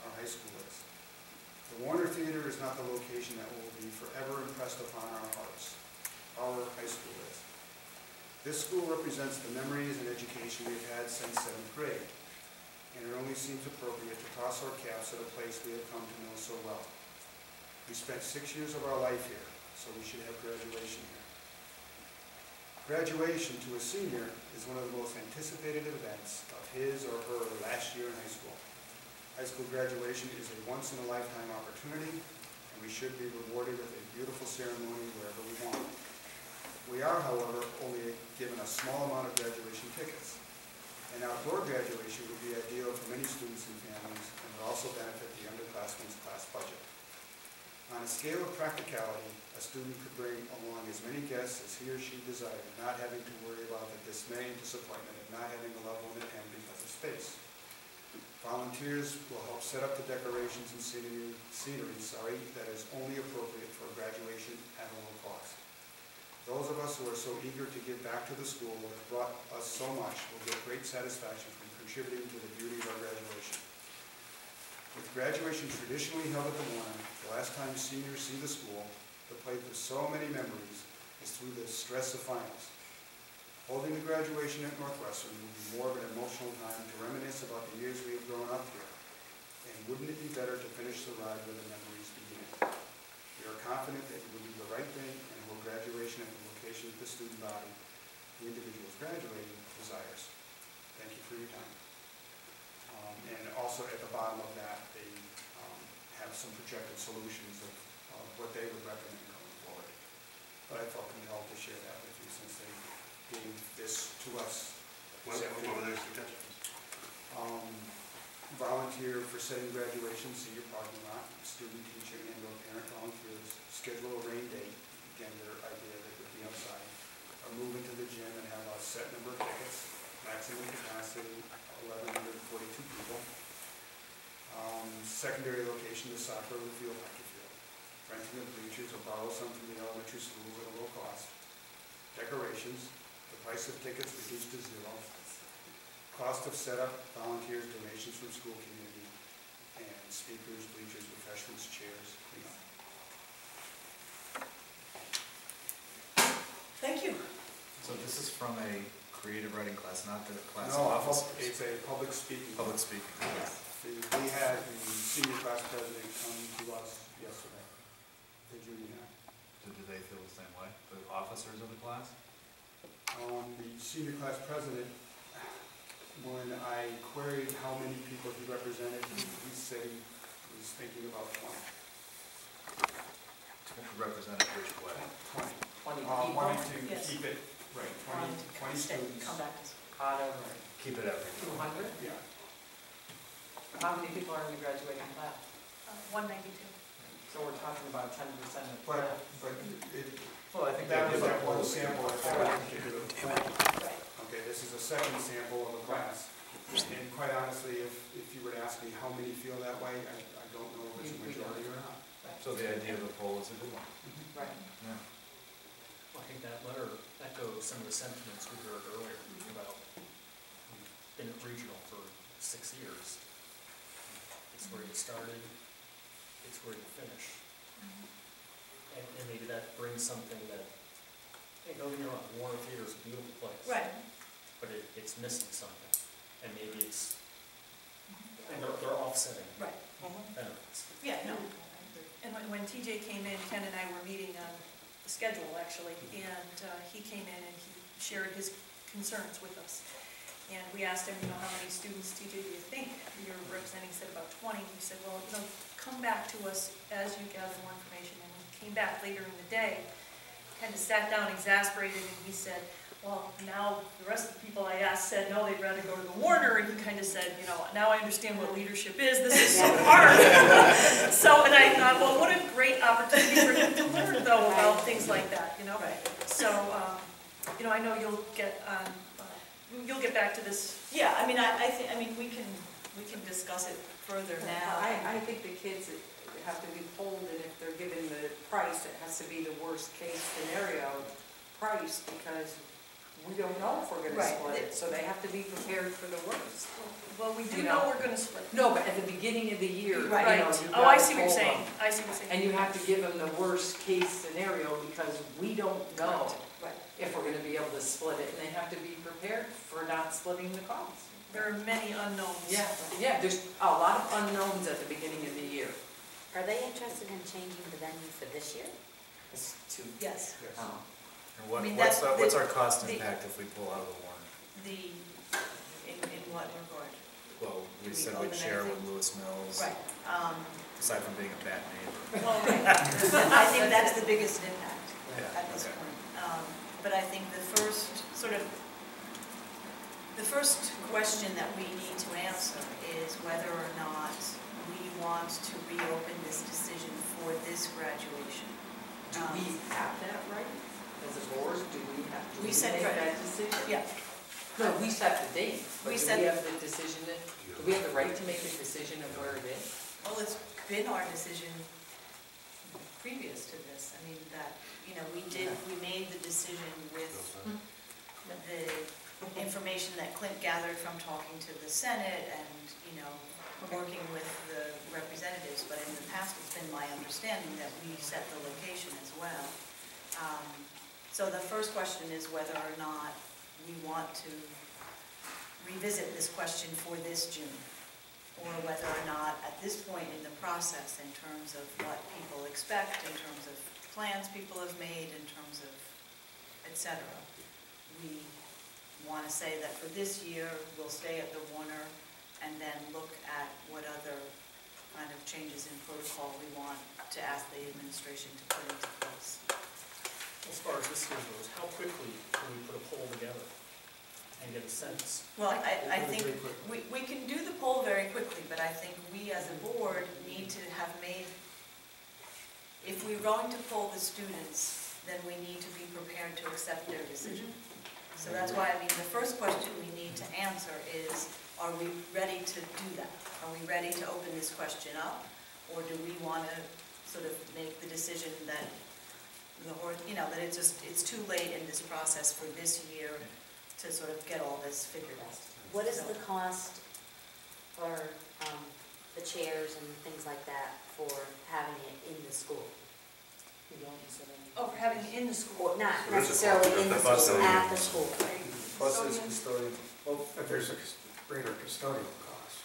Our high school is. The Warner Theater is not the location that will be forever impressed upon our hearts. Our high school is. This school represents the memories and education we've had since 7th grade, and it only seems appropriate to toss our caps at a place we have come to know so well. We spent 6 years of our life here, so we should have graduation here. Graduation to a senior is one of the most anticipated events of his or her last year in high school. High school graduation is a once-in-a-lifetime opportunity, and we should be rewarded with a beautiful ceremony wherever we want. We are, however, only given a small amount of graduation tickets. An outdoor graduation would be ideal for many students and families, and would also benefit the underclassmen's class budget. On a scale of practicality, a student could bring along as many guests as he or she desired, not having to worry about the dismay and disappointment of not having a loved one attend because of space. Volunteers will help set up the decorations and scenery that is only appropriate for a graduation at a low cost. Those of us who are so eager to give back to the school that have brought us so much will get great satisfaction from contributing to the beauty of our graduation. With graduation traditionally held at the Warner, the last time seniors see the school, the place with so many memories is through the stress of finals. Holding the graduation at Northwestern will be more of an emotional time to reminisce about the years we have grown up here. And wouldn't it be better to finish the ride where the memories begin? We are confident that you will do the right thing and hold graduation at the location of the student body the individuals graduating desires. Thank you for your time. And also at the bottom of that, they have some projected solutions of what they would recommend going forward. But I felt compelled to share that with you since they gave this to us. What were their suggestions? Volunteer for setting graduation, senior parking lot, student, teacher, and/or parent volunteers, schedule a rain date, again, their idea that would be outside, or move into the gym and have a set number of tickets, maximum capacity, 1,142 people. Secondary location, the soccer or the field hockey field. Renting of bleachers or borrow some from the elementary schools at a low cost. Decorations, the price of tickets reduced to zero. Cost of setup, volunteers, donations from school community, and speakers, bleachers, refreshments, chairs, cleanup. Thank you. So this is from a creative writing class, not the class No, of officers? it's a public speaking. Public speaking. Yes. We had the senior class president come to us yesterday, the junior high. So do they feel the same way, the officers of the class? The senior class president, when I queried how many people he represented, he said he was thinking about 20. Represented which way? 20. 20 people? Wanting to Yes. keep it, right, 20 students. Come back. Out of Keep it every. 200? Yeah. How many people are in the graduating class? 192. So we're talking about 10% of the But class. Well, I think that was they that one give sample. I thought I could do it. Okay, this is a second sample of a class. And quite honestly, if you were to ask me how many feel that way, I don't know if it's a majority or not. So the idea of the poll is a good one. Right. Yeah. I think that letter echoes some of the sentiments we heard earlier about we've been at regional for 6 years. It's where you started, it's where you finish. And maybe that brings something that, hey, don't get me wrong, Warner Theater is a beautiful place. Right. But it's missing something, and maybe it's, and they're offsetting Right. benefits. Yeah, no. And when TJ came in, Ken and I were meeting on the schedule, actually, and he came in and he shared his concerns with us. And we asked him, how many students, TJ, do you think you're representing? He said about 20. We said, well, come back to us as you gather more information. And he came back later in the day, kind of sat down exasperated, and he said, well, now the rest of the people I asked said, no, they'd rather go to the Warner, and he kind of said, now I understand what leadership is, this is so hard. So, and I thought, well, what a great opportunity for him to learn, though, about things like that, Right. So, I know you'll get back to this. Yeah, I mean, I think, we can discuss it further now. I think the kids have to be polled, and if they're given the price, it has to be the worst case scenario price, because we don't know if we're gonna Right. split it, so they have to be prepared for the worst. Well, we do You know know. we're gonna split. No, but at the beginning of the year, Right. you Oh, I gotta see what you're poll saying, them. I see what you're saying. And you have to give them the worst case scenario, because we don't know Right. if we're gonna be able to split it, and they have to be prepared for not splitting the cost. There are many unknowns. Yeah, there's a lot of unknowns at the beginning of the year. Are they interested in changing the venue for this year? It's too, Yes. And I mean, what's that's our cost the- impact if we pull out of the warrant? In what regard? Well, we Do we said owe we'd them share with anything? Lewis Mills, Right. aside from being a bad neighbor. Well, right. I think that's the biggest impact Yeah, at this okay. point. But I think the first question that we need to answer is whether or not we want to reopen this decision for this graduation. do we have that right? As a board, do we have, do We we set make right. that decision? Yeah, No, we set the date, but We do set- we have the decision, do we have the right to make a decision of where it is? well, it's been our decision previous to this. I mean, that, we made the decision with the information that Clint gathered from talking to the Senate and, working with the representatives, but in the past, it's been my understanding that we set the location as well. So the first question is whether or not we want to revisit this question for this June, or whether or not at this point in the process, in terms of what people expect, in terms of plans people have made, in terms of et cetera, we want to say that for this year, we'll stay at the Warner and then look at what other kind of changes in protocol we want to ask the administration to put into place. As far as this year goes, how quickly can we put a poll together and get a sense? Well, I think Very quickly. we can do the poll very quickly, but I think we as a board need to have made, if we're going to poll the students, then we need to be prepared to accept their decision. So that's why, the first question we need to answer is, are we ready to do that? Are we ready to open this question up? Or do we want to sort of make the decision that that it's too late in this process for this year to sort of get all this figured out? What is the cost for the chairs and things like that for having it in the school? Oh, for having it in the school. Or not There is a necessarily cost, in the the bus school, only. at the school. Buses, custodian, But there's a greater custodial cost.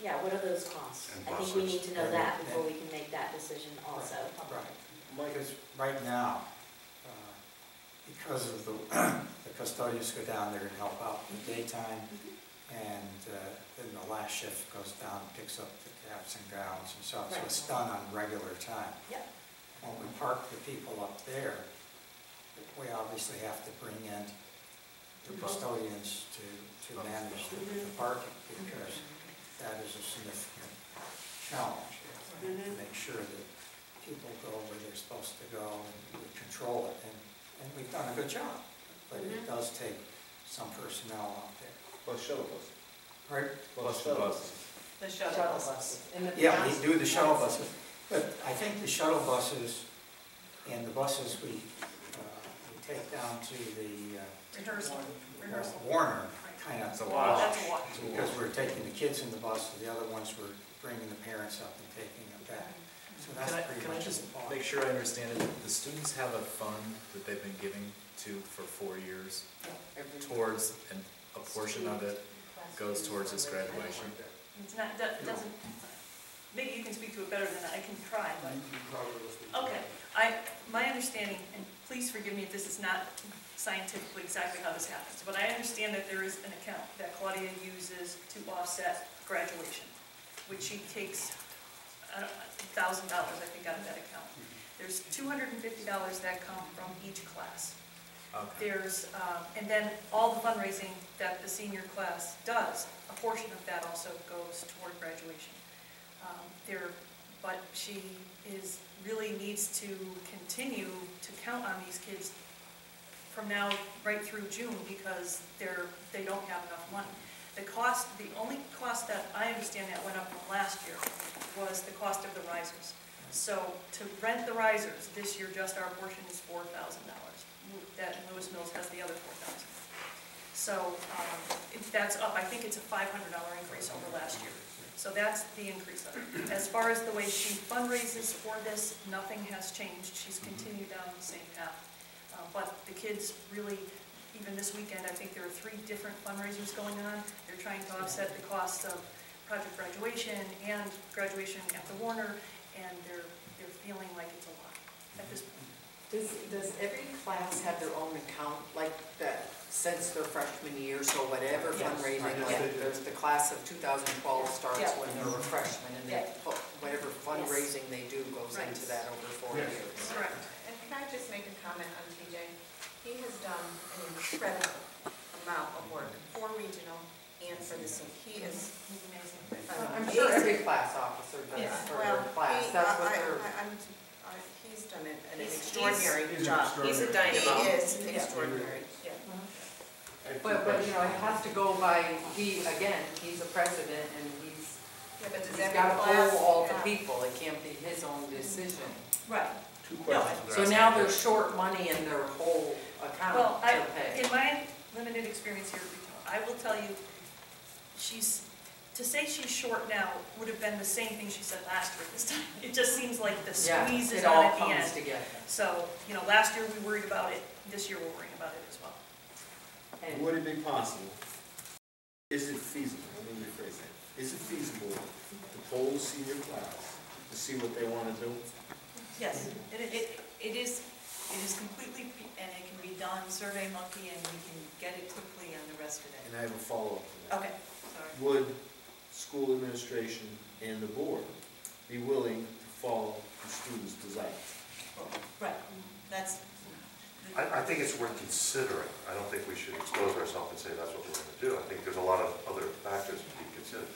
Yeah, what are those costs? And I think we buses. need to know that before we can make that decision also. Right. Because right now, because of the custodians go down there and help out in the daytime, and then the last shift goes down, picks up the caps and gowns and so on, so it's done on regular time. Yep. When we park the people up there, we obviously have to bring in the custodians to manage the parking, because that is a significant challenge. To make sure that people go where they're supposed to go and we control it, and we've done a good job, but it does take some personnel out there. plus shuttle bus. Right? Plus shuttle bus. The shuttle buses. Yeah, we do the shuttle buses, but I think the shuttle buses and the buses we take down to the Rehearsal. Warner, kind of That's a the lot. That's a lot. because we're taking the kids in the bus, the other ones we're bringing the parents up and taking them back. So that's pretty Can I much just it. make sure I understand it? The students have a fund that they've been giving to for 4 years towards, and a portion of it goes towards this graduation? It's not, that doesn't, maybe you can speak to it better than I can try, but. Okay, my understanding, and please forgive me if this is not scientifically exactly how this happens, but I understand that there is an account that Claudia uses to offset graduation, which she takes $1,000, I think, out of that account. There's $250 that come from each class. Okay. There's, and then all the fundraising that the senior class does, a portion of that also goes toward graduation. But she really needs to continue to count on these kids from now right through June because they don't have enough money. The only cost that I understand that went up from last year was the cost of the risers. So to rent the risers, this year just our portion is $4,000. That Lewis Mills has the other $4,000. So that's up, I think it's a $500 increase over last year. So that's the increase of it. As far as the way she fundraises for this, nothing has changed. She's continued down the same path. But the kids really, even this weekend, I think there are 3 different fundraisers going on. They're trying to offset the costs of project graduation and graduation at the Warner, and they're feeling like it's a lot at this point. Does every class have their own account like that since their freshman year? So whatever Yes. fundraising, Yeah. like there's the class of 2012 starts Yeah. when they're a freshman, and then Yeah. whatever fundraising they do goes Right. into that over 4 Yes. years. Correct. And can I just make a comment on TJ? He has done an incredible amount of work for regional and for the senior. He is He's amazing. I'm sure every class officer does Yeah. for their class, that's what they're. he's done an He's- extraordinary he's job. extraordinary. He's a dynamo. He is Yeah. extraordinary. Yeah. But you know, it has to go by, he's a president and he's Does got every to class pull all the have- people, it can't be his own decision. Right. 2 No, questions. So now they're short money in their whole account Well, to pay. in my limited experience here at Regional, I will tell you, to say she's short now would have been the same thing she said last year this time. It just seems like the Yeah, squeeze is it on all at the comes end. together. So, last year we worried about it, this year we're worrying about it as well. And Would it be possible, is it feasible, let me rephrase that, is it feasible to poll the senior class to see what they want to do? Yes, it is completely, and it can be done, Survey Monkey, and we can get it quickly on the rest of it. And I have a follow-up to that. Okay, sorry. Would school administration and the board be willing to follow the students' desires? Right, that's. I think it's worth considering. I don't think we should expose ourselves and say that's what we're going to do. I think there's a lot of other factors to be considered.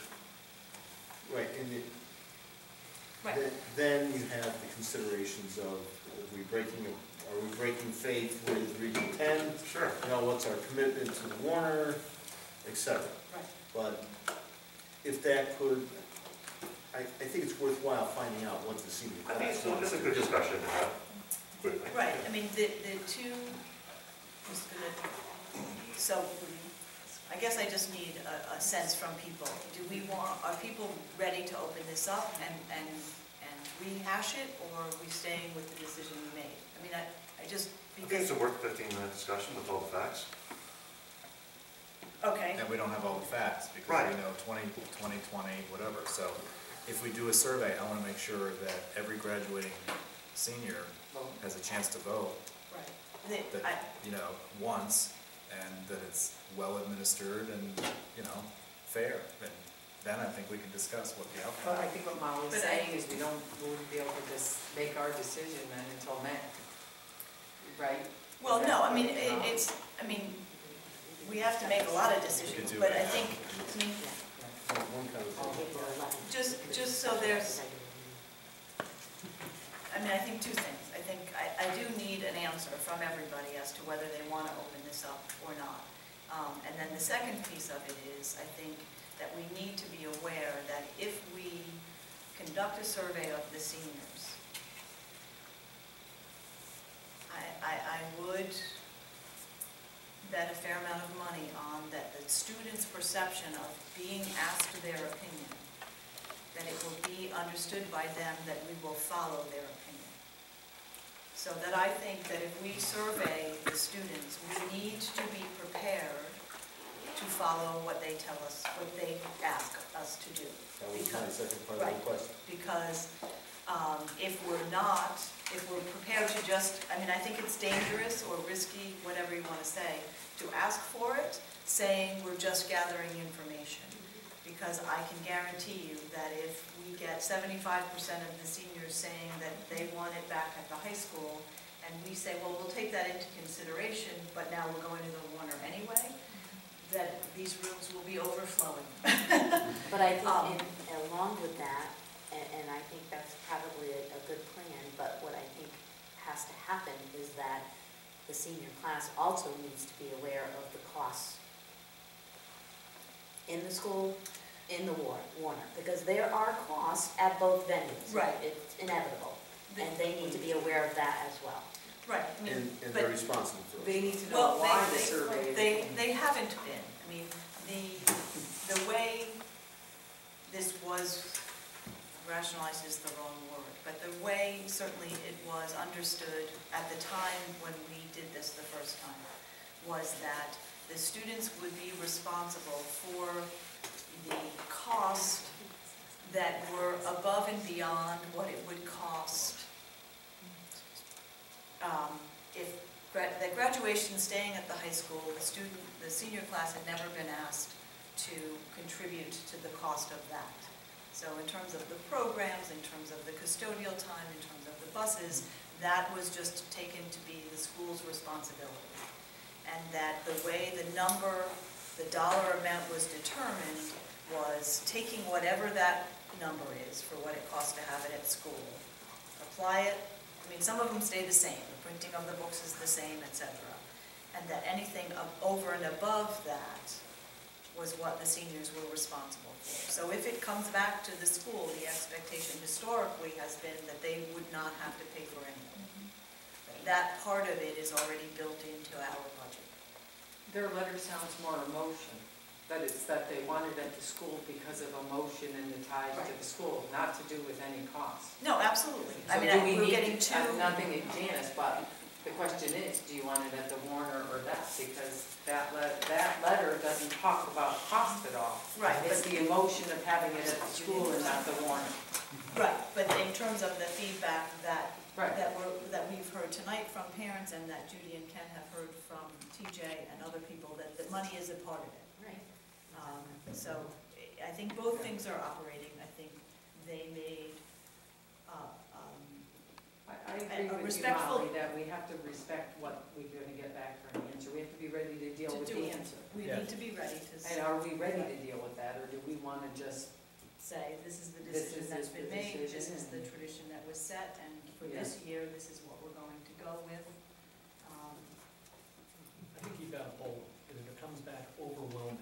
Right, and Right. then you have the considerations of, are we breaking faith with Region 10? Sure. What's our commitment to the Warner, et cetera. Right. But if that could, I think it's worthwhile finding out what the senior I think class wants. it's a good discussion to have. Right, I mean, the two, so, I guess I just need a sense from people. Are people ready to open this up and rehash it, or are we staying with the decision we made? I mean, I just, I think it's a worth 15-minute discussion with all the facts. Okay. And we don't have all the facts because Right. we know 20, 2020, whatever. So if we do a survey, I want to make sure that every graduating senior has a chance to vote, Right. that, once, and that it's well administered and, fair. And then I think we can discuss what the outcome Well, I is. think what Molly's But saying is we wouldn't be able to just make our decision then until May, right? Well, Is that no, I what mean, it's about? we have to make a lot of decisions, but I think, One conversation. just so there's, I think 2 things. I do need an answer from everybody as to whether they want to open this up or not. And then the second piece of it is, I think that we need to be aware that if we conduct a survey of the seniors, I would bet a fair amount of money on that the students' perception of being asked their opinion that it will be understood by them that we will follow their opinion. So that I think that if we survey the students, we need to be prepared to follow what they tell us, what they ask us to do. That was my second part of Right. the question. Because if we're not, if we're prepared to just, I mean, I think it's dangerous or risky, whatever you want to say, to ask for it, saying we're just gathering information. Because I can guarantee you that if we get 75% of the seniors saying that they want it back at the high school, and we say, well, we'll take that into consideration, but now we're going to the Warner anyway, that these rooms will be overflowing. But I think along with that, and I think that's probably a good plan, but what I think has to happen is that the senior class also needs to be aware of the costs in the school, in the Warner, because there are costs at both venues. Right. It's inevitable, and they need to be be aware of that as well. Right. I mean, And they're responsible for it. They need to well, know why the survey is. they haven't been. I mean, the way this was rationalized is the wrong word, but the way certainly it was understood at the time when we did this the first time was that the students would be responsible for the cost that were above and beyond what it would cost if the graduation, staying at the high school, the senior class had never been asked to contribute to the cost of that. So in terms of the programs, in terms of the custodial time, in terms of the buses, that was just taken to be the school's responsibility. And that the way the dollar amount was determined was taking whatever that number is for what it costs to have it at school, apply it. I mean, some of them stay the same. The printing of the books is the same, etc. And that anything over and above that was what the seniors were responsible for. So if it comes back to the school, the expectation historically has been that they would not have to pay for anything. That part of it is already built into our budget. Their letter sounds more emotion, that it's that they want it at the school because of emotion and the ties to the school, not to do with any cost. No, absolutely. So I mean, we're getting too... Nothing against, but the question is, do you want it at the Warner or that? Because that letter doesn't talk about cost at all. Right. It's the emotion of having it at the school and not the Warner. Right, but in terms of the feedback that Right. that we've heard tonight from parents and that Judy and Ken have heard from TJ and other people, that the money is a part of it. Right. So I think both things are operating. I think they made I agree with you, respectful- Molly, that we have to respect what we're going to get back for an answer. We have to be ready to deal with the answer. We Yeah. need to be ready to And are we ready to deal with that, or do we want to just, say, this is the This decision is that's the been made, this decision, is the and- tradition that was set, and for this year, this is what we're going to go with. I think you've got a poll, because if it comes back overwhelming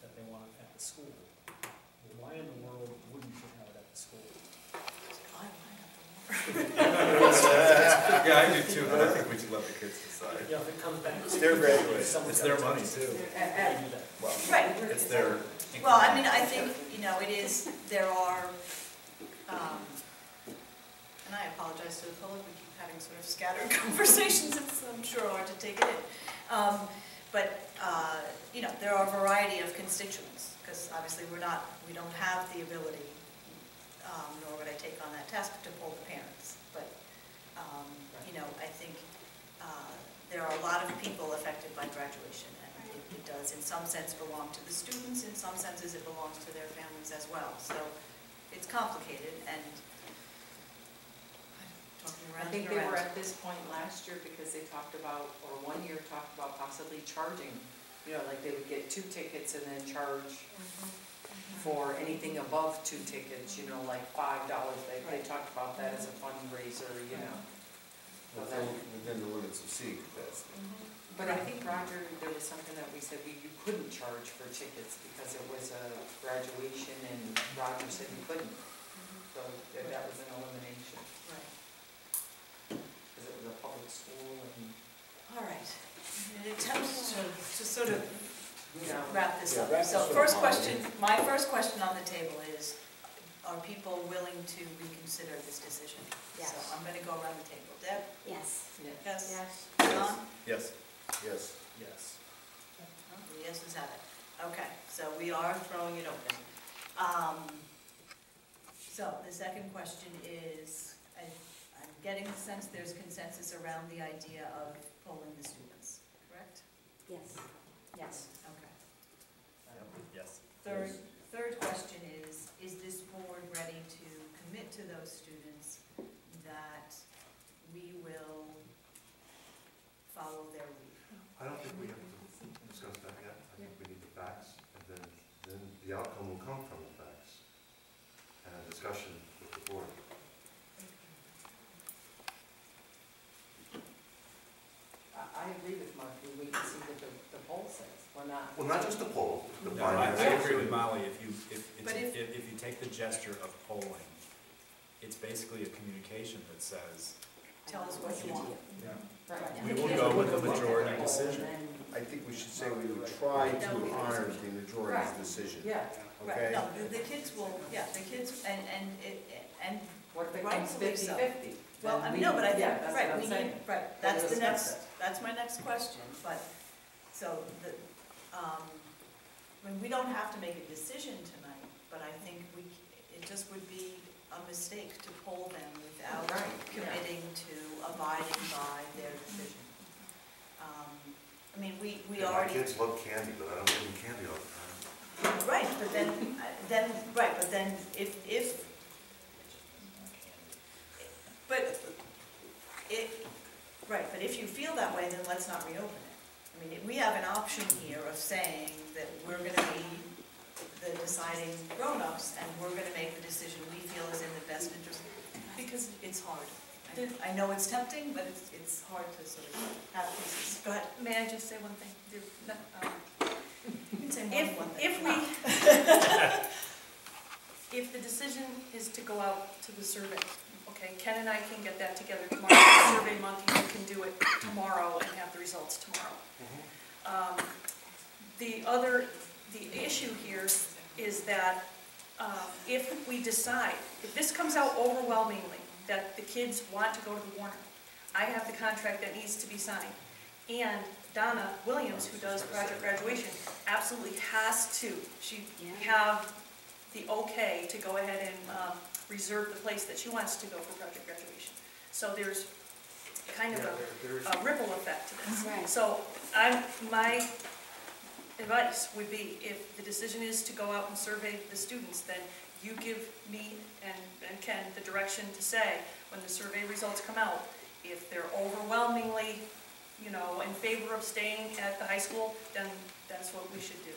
that they want it at the school, well, why in the world wouldn't you have it at the school? Yeah, I do too, but I think we should let the kids decide. Yeah, if it comes back. It's their graduation. It's their money too. They do that. Well, Right. it's their. Well, I mean, I think, it is, there are, and I apologize to the public, we keep having sort of scattered conversations, it's, I'm sure, hard to take it in. But, there are a variety of constituents, because obviously we don't have the ability, nor would I take on that task, to poll the parents. But, I think there are a lot of people affected by graduation, and it does in some sense belong to the students, in some senses it belongs to their families as well. So it's complicated, and talking I around think and they were around. at this point last year because they talked about, or one year talked about possibly charging, like they would get 2 tickets and then charge for anything above 2 tickets, like $5. They talked about that as a fundraiser, Within the limits of seating capacity. But I think, Roger, there was something that we said you couldn't charge for tickets because it was a graduation, and Roger said you couldn't. So that was an elimination. Right. Because it was a public school and... All right. In an attempt to sort of wrap this Yeah, up. wrap So this first up. question, my first question on the table is, are people willing to reconsider this decision? Yes. So I'm gonna go around the table. Deb? Yes. Yes? Yes. John? Yes. Yes. Yes. The yeses have it. Okay, so we are throwing it open. So the second question is, I'm getting the sense there's consensus around the idea of polling the students, correct? Yes. Yes. Okay. Yes. Third question is this board ready to commit to those students that we will follow their lead? I don't think we have to discuss that yet. I think we need the facts, and then the outcome will come from the facts and a discussion with the board. I agree with Mark, we wait and see what the poll says, we're not. Well, not just the poll, the No, I binary. agree with Molly, if But you take the gesture of polling, it's basically a communication that says, Tell us what you want. we will go with the majority decision. I think we should say we would try to honor the majority's decision. Yeah, Okay? Right, no, the kids will, yeah, the kids, and what if it comes rightfully so. 50-50? Well, Then no, but I think, yeah, that's right, what I'm we saying. need, right, that's the next, that's my next question, but, so, I mean, we don't have to make a decision tonight, but I think it just would be a mistake to poll them without Right, yeah. committing to abiding by their decision. I mean, we Yeah, already. My kids love candy, but I don't give them candy all the time. Right, but then if, but if you feel that way, then let's not reopen it. I mean, we have an option here of saying that we're gonna be the deciding grown-ups, and we're gonna make the decision we feel is in the best interest, because it's hard. I know it's tempting, but it's hard to sort of have pieces. Go ahead. May I just say one thing? You can say more than one thing. If the decision is to go out to the survey, okay, Ken and I can get that together tomorrow. Survey Monkey, we can do it tomorrow and have the results tomorrow. The issue here is that if we decide, if this comes out overwhelmingly, that the kids want to go to the Warner, I have the contract that needs to be signed. And Donna Williams, who does Project Graduation, absolutely has to. She have the okay to go ahead and reserve the place that she wants to go for Project Graduation. So there's kind of a ripple effect to this. Right. So my advice would be, if the decision is to go out and survey the students, then you give me and Ken the direction to say, when the survey results come out, if they're overwhelmingly, in favor of staying at the high school, then that's what we should do.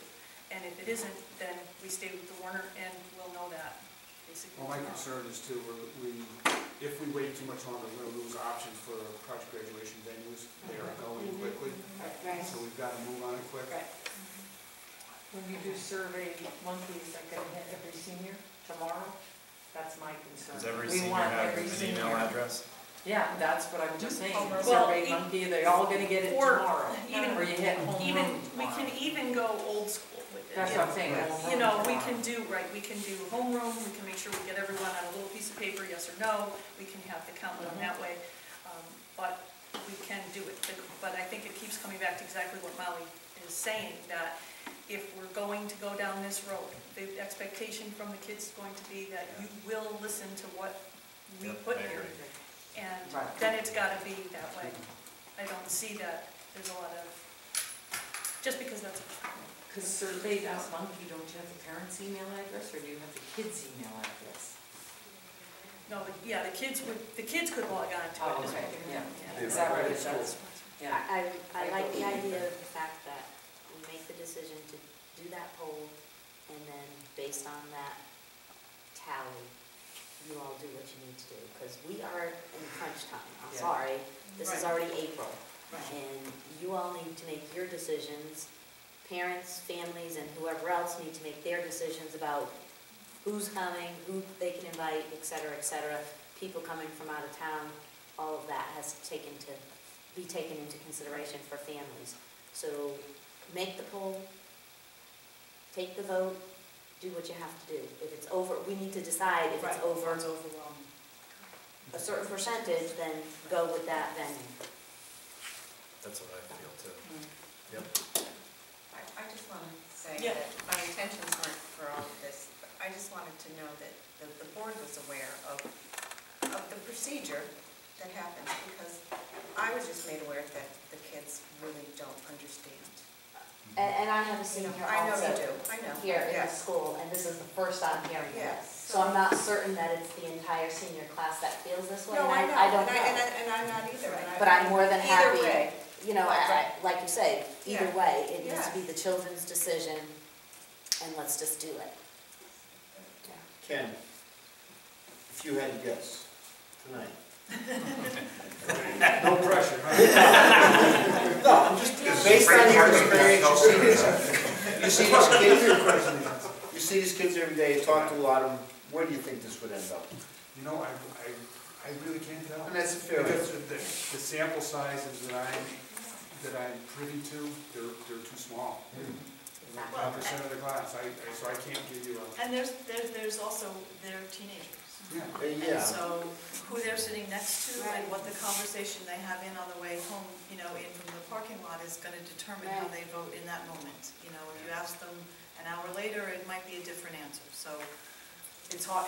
And if it isn't, then we stay with the Warner, and we'll know that, basically. Well, my concern is too, if we wait too much longer, we're gonna lose options for project graduation venues. They are going quickly, Right. so we've got to move on it quick. Right. When you do survey monthly, is that gonna hit every senior tomorrow? That's my concern. Does every We senior want have every an senior. email address? Yeah, that's what I'm just saying, Well, survey monkey, they're all gonna get it or tomorrow. even- Or you hit home We tomorrow. can even go old school with it. That's what I'm saying. We can do homeroom, we can make sure we get everyone on a little piece of paper, yes or no, we can have the countdown that way, but we can do it. But I think it keeps coming back to exactly what Molly is saying, that if we're going to go down this road, the expectation from the kids is going to be that you will listen to what we put I here. agree. And Right. then it's gotta be that way. I don't see that there's a lot of, just because that's. Because survey.monkey, don't you have the parents' email address, or do you have the kids' email address? No, the kids could log on to it. Oh, is okay, what we yeah. mean, Is that what it says? Yeah. I like the idea of the fact that we make the decision to do that poll, and then based on that tally, you all do what you need to do, because we are in crunch time. I'm Yeah. sorry, this is Right. already April, Right. and you all need to make your decisions. Parents, families, and whoever else need to make their decisions about who's coming, who they can invite, et cetera, people coming from out of town. All of that has to be taken into consideration for families. So make the poll, take the vote, do what you have to do. If it's over, we need to decide if it's Right. over It's overwhelming. a certain percentage, then go with that venue. That's what I feel too. Yep. I just want to say Yeah. that my intentions weren't for all of this. But I just wanted to know that the board was aware of the procedure that happened, because I was just made aware that the kids really don't understand. And I have a senior I know you also do, I know. here in the Yes. school, and this is the first I'm hearing of Yes. this. So I'm not certain that it's the entire senior class that feels this way, No, and I know, I don't know. and I'm not either. and But I'm more than happy. Either way. You know, Right. like you say, either Yeah. way, it needs to Yeah. be the children's decision, and let's just do it. Ken, if you had to guess tonight. No pressure, huh? No, I'm just, based on your experience, you see these kids, you see these kids every day, talk to a lot of them, where do you think this would end up? You know, I really can't tell. And that's a fair Because answer. the sample sizes that I'm privy to, they're too small. Well, 10% of the class, so I can't give you a, And there's also their teenagers. yeah. Yeah. And so who they're sitting next to and what the conversation they have in on the way home, you know, in from the parking lot is going to determine how they vote in that moment. You know, if you ask them an hour later, it might be a different answer. So it's hard,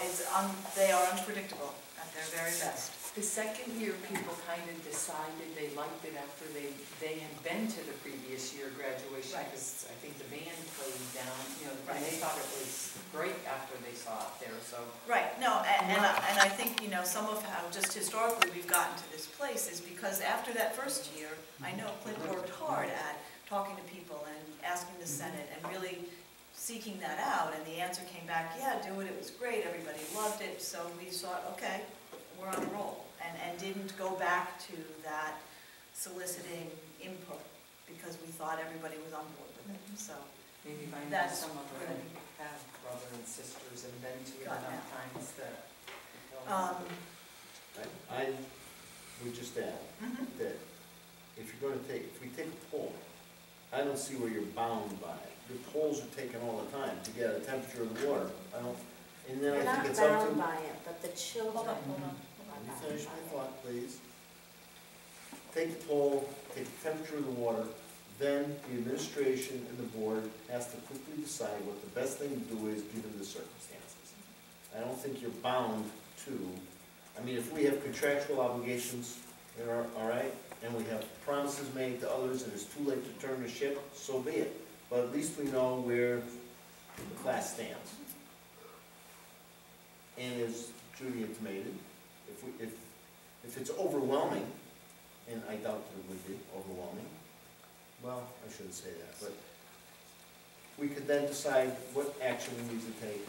they are unpredictable at their very best. The second year, people kind of decided they liked it after they had been to the previous year graduation, Right. because I think the band played down, you know, Right. and they thought it was great after they saw it there, so. Right, no, and I think, you know, some of how just historically we've gotten to this place is because after that first year, I know Clint worked hard at talking to people and asking the Senate and really seeking that out, and the answer came back, yeah, do it, it was great, everybody loved it, so we thought, okay, we're on a roll, and didn't go back to that soliciting input, because we thought everybody was on board with it, so. Maybe I know That's some of where them have brothers and sisters and been to it Got enough that. times that. I would just add that if we take a poll, I don't see where you're bound by it. The polls are taken all the time to get a temperature of the water. And then We're I not think it's up bound to. by it, but the children. Hold on. Let me finish my thought, please. Take the poll, take the temperature of the water, then the administration and the board has to quickly decide what the best thing to do is given the circumstances. I don't think you're bound to, I mean, if we have contractual obligations, they're all right, and we have promises made to others and it's too late to turn the ship, so be it. But at least we know where the class stands. And as Judy intimated, if it's overwhelming, and I doubt that it would be overwhelming, well, I shouldn't say that, but we could then decide what action we need to take.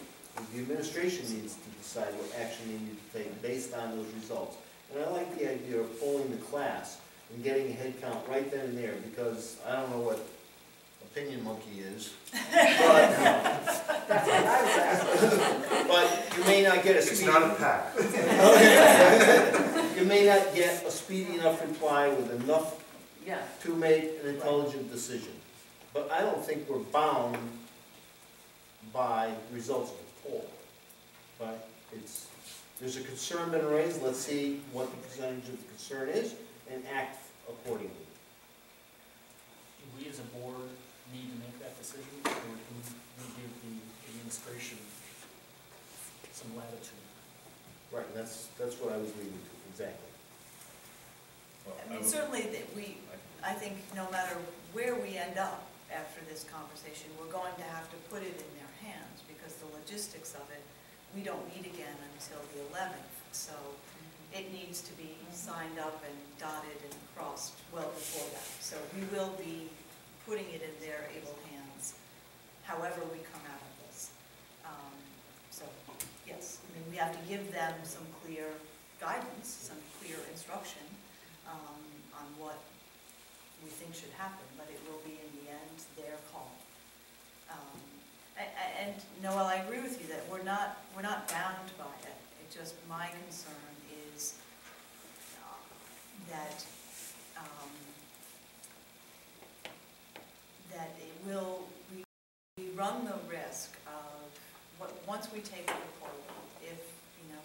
The administration needs to decide what action they need to take based on those results. And I like the idea of polling the class and getting a head count right then and there, because I don't know what opinion monkey is, but, That's what I was asking. but you may not get a It's speedy, not a pack. you may not get a speedy enough reply with enough Yeah. to make an intelligent decision. But I don't think we're bound by results of the poll. But there's a concern been raised, let's see what the percentage of the concern is and act accordingly. Do we as a board need to make that decision, or do we give the administration some latitude? Right, and that's what I was leading to, exactly. Well, I mean, certainly that I think no matter where we end up after this conversation, we're going to have to put it in their hands, because the logistics of it, we don't meet again until the 11th, so it needs to be signed up and dotted and crossed well before that. So we will be putting it in their able hands, however we come out of this. So, yes, I mean, we have to give them some clear guidance, some clear instruction on what we think should happen, but it will be in the end their call. And Noel, I agree with you that we're not bound by it. It just, my concern is that that it will, we run the risk of once we take the poll, if,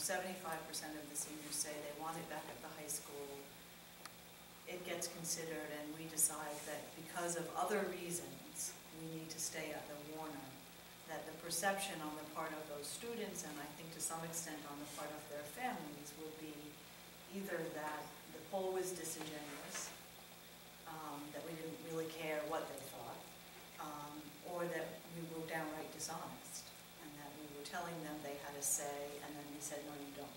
75% of the seniors say they want it back at the high school, it gets considered and we decide that because of other reasons, we need to stay at the Warner, that the perception on the part of those students, and I think to some extent on the part of their families, will be either that the poll was disingenuous, that we didn't really care what they thought, or that we were downright dishonest, and that we were telling them they had a say, and then we said, no, you don't.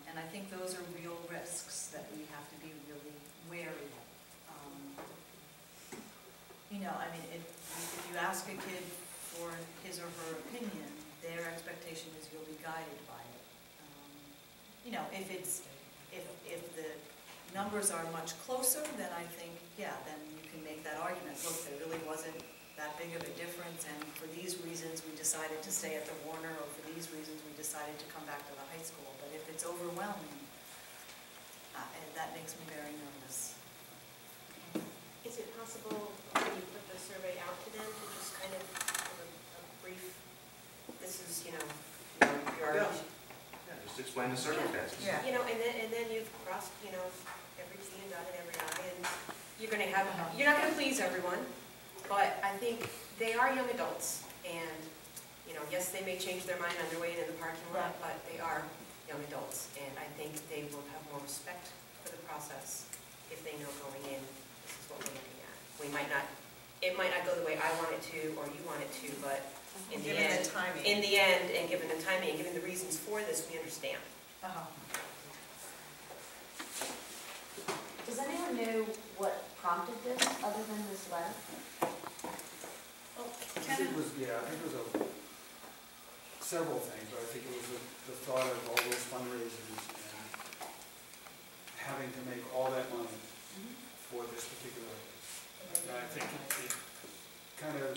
And I think those are real risks that we have to be really wary of. If you ask a kid for his or her opinion, their expectation is you'll be guided by it. If the numbers are much closer, then I think, then you can make that argument. Look, there really wasn't that big of a difference, and for these reasons we decided to stay at the Warner, or for these reasons we decided to come back to the high school. But if it's overwhelming, that makes me very nervous. Is it possible, when you put the survey out to them, to just kind of give a brief, this is, your Just explain the circumstances. Yeah. And then you've crossed, every T and dotted every I, and you're not gonna please everyone, but I think they are young adults, and, yes, they may change their mind on their way into the parking lot, but they are young adults, and I think they will have more respect for the process if they know going in, this is what we're looking at. It might not go the way I want it to, or you want it to, but in the end, and given the timing, and given the reasons for this, we understand. Does anyone know what prompted this, other than this letter? I think it was several things, but I think it was the thought of all those fundraisers and having to make all that money for this particular. And I think it kind of,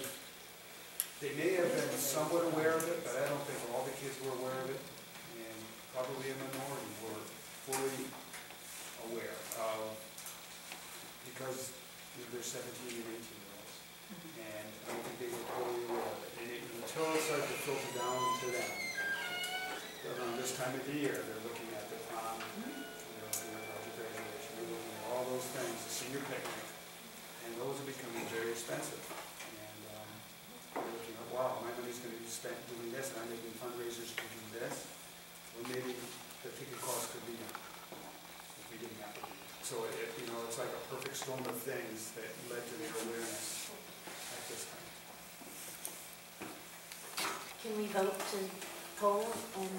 they may have been somewhat aware of it, but I don't think all the kids were aware of it, and probably a minority were fully aware of, because they're 17 and 18-year-olds, and I don't think they were totally aware of it. And until it started to filter down to them, around this time of the year, they're looking at the prom, their graduation, they're looking at all those things, the senior picnic, and those are becoming very expensive. And they're looking at, wow, my money's going to be spent doing this, and I'm making fundraisers to do this. Well, maybe the ticket cost could be if we didn't have to do it. So it's like a perfect storm of things that led to the awareness at this time. Can we vote to poll and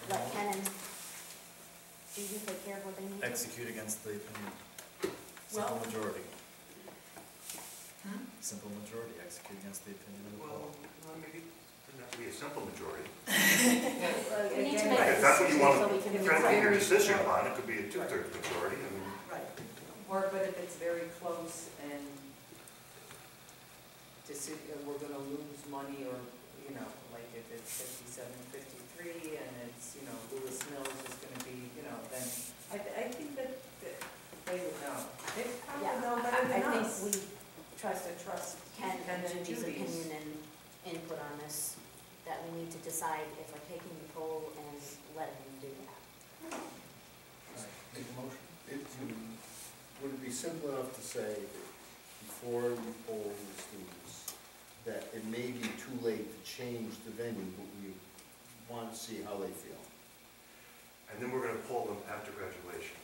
let Ken and Judy take care of what they need? Execute against the opinion. Simple majority. Simple majority, execute against the opinion of the poll. Maybe it doesn't have to be a simple majority. We need to make a If that's what you want so we can to move make your forward. decision on, it could be a 2/3 majority. Or, but if it's very close and we're gonna lose money, or, like if it's 57-53 and it's, Lewis Mills is gonna be, then I think that they would know. They probably know better than I think us. we trust Ken and Judy's Judy's. opinion and input on this, that we need to decide if we're taking the poll and letting them do that. Make a motion. Would it be simple enough to say, before you poll the students, that it may be too late to change the venue, but we want to see how they feel? And then we're going to poll them after graduation.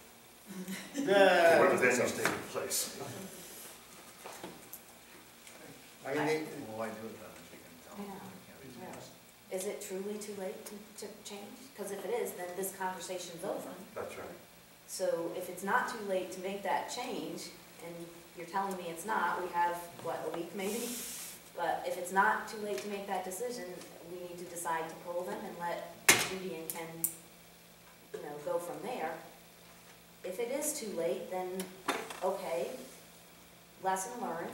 Where the venue's taking place. I mean, Why do it then, if you can tell them? Yeah. Is it truly too late to change? Because if it is, then this conversation's over. That's right. So if it's not too late to make that change, and you're telling me it's not, we have, a week maybe? But if it's not too late to make that decision, we need to decide to poll them and let Judy and Ken, go from there. If it is too late, then, okay, lesson learned.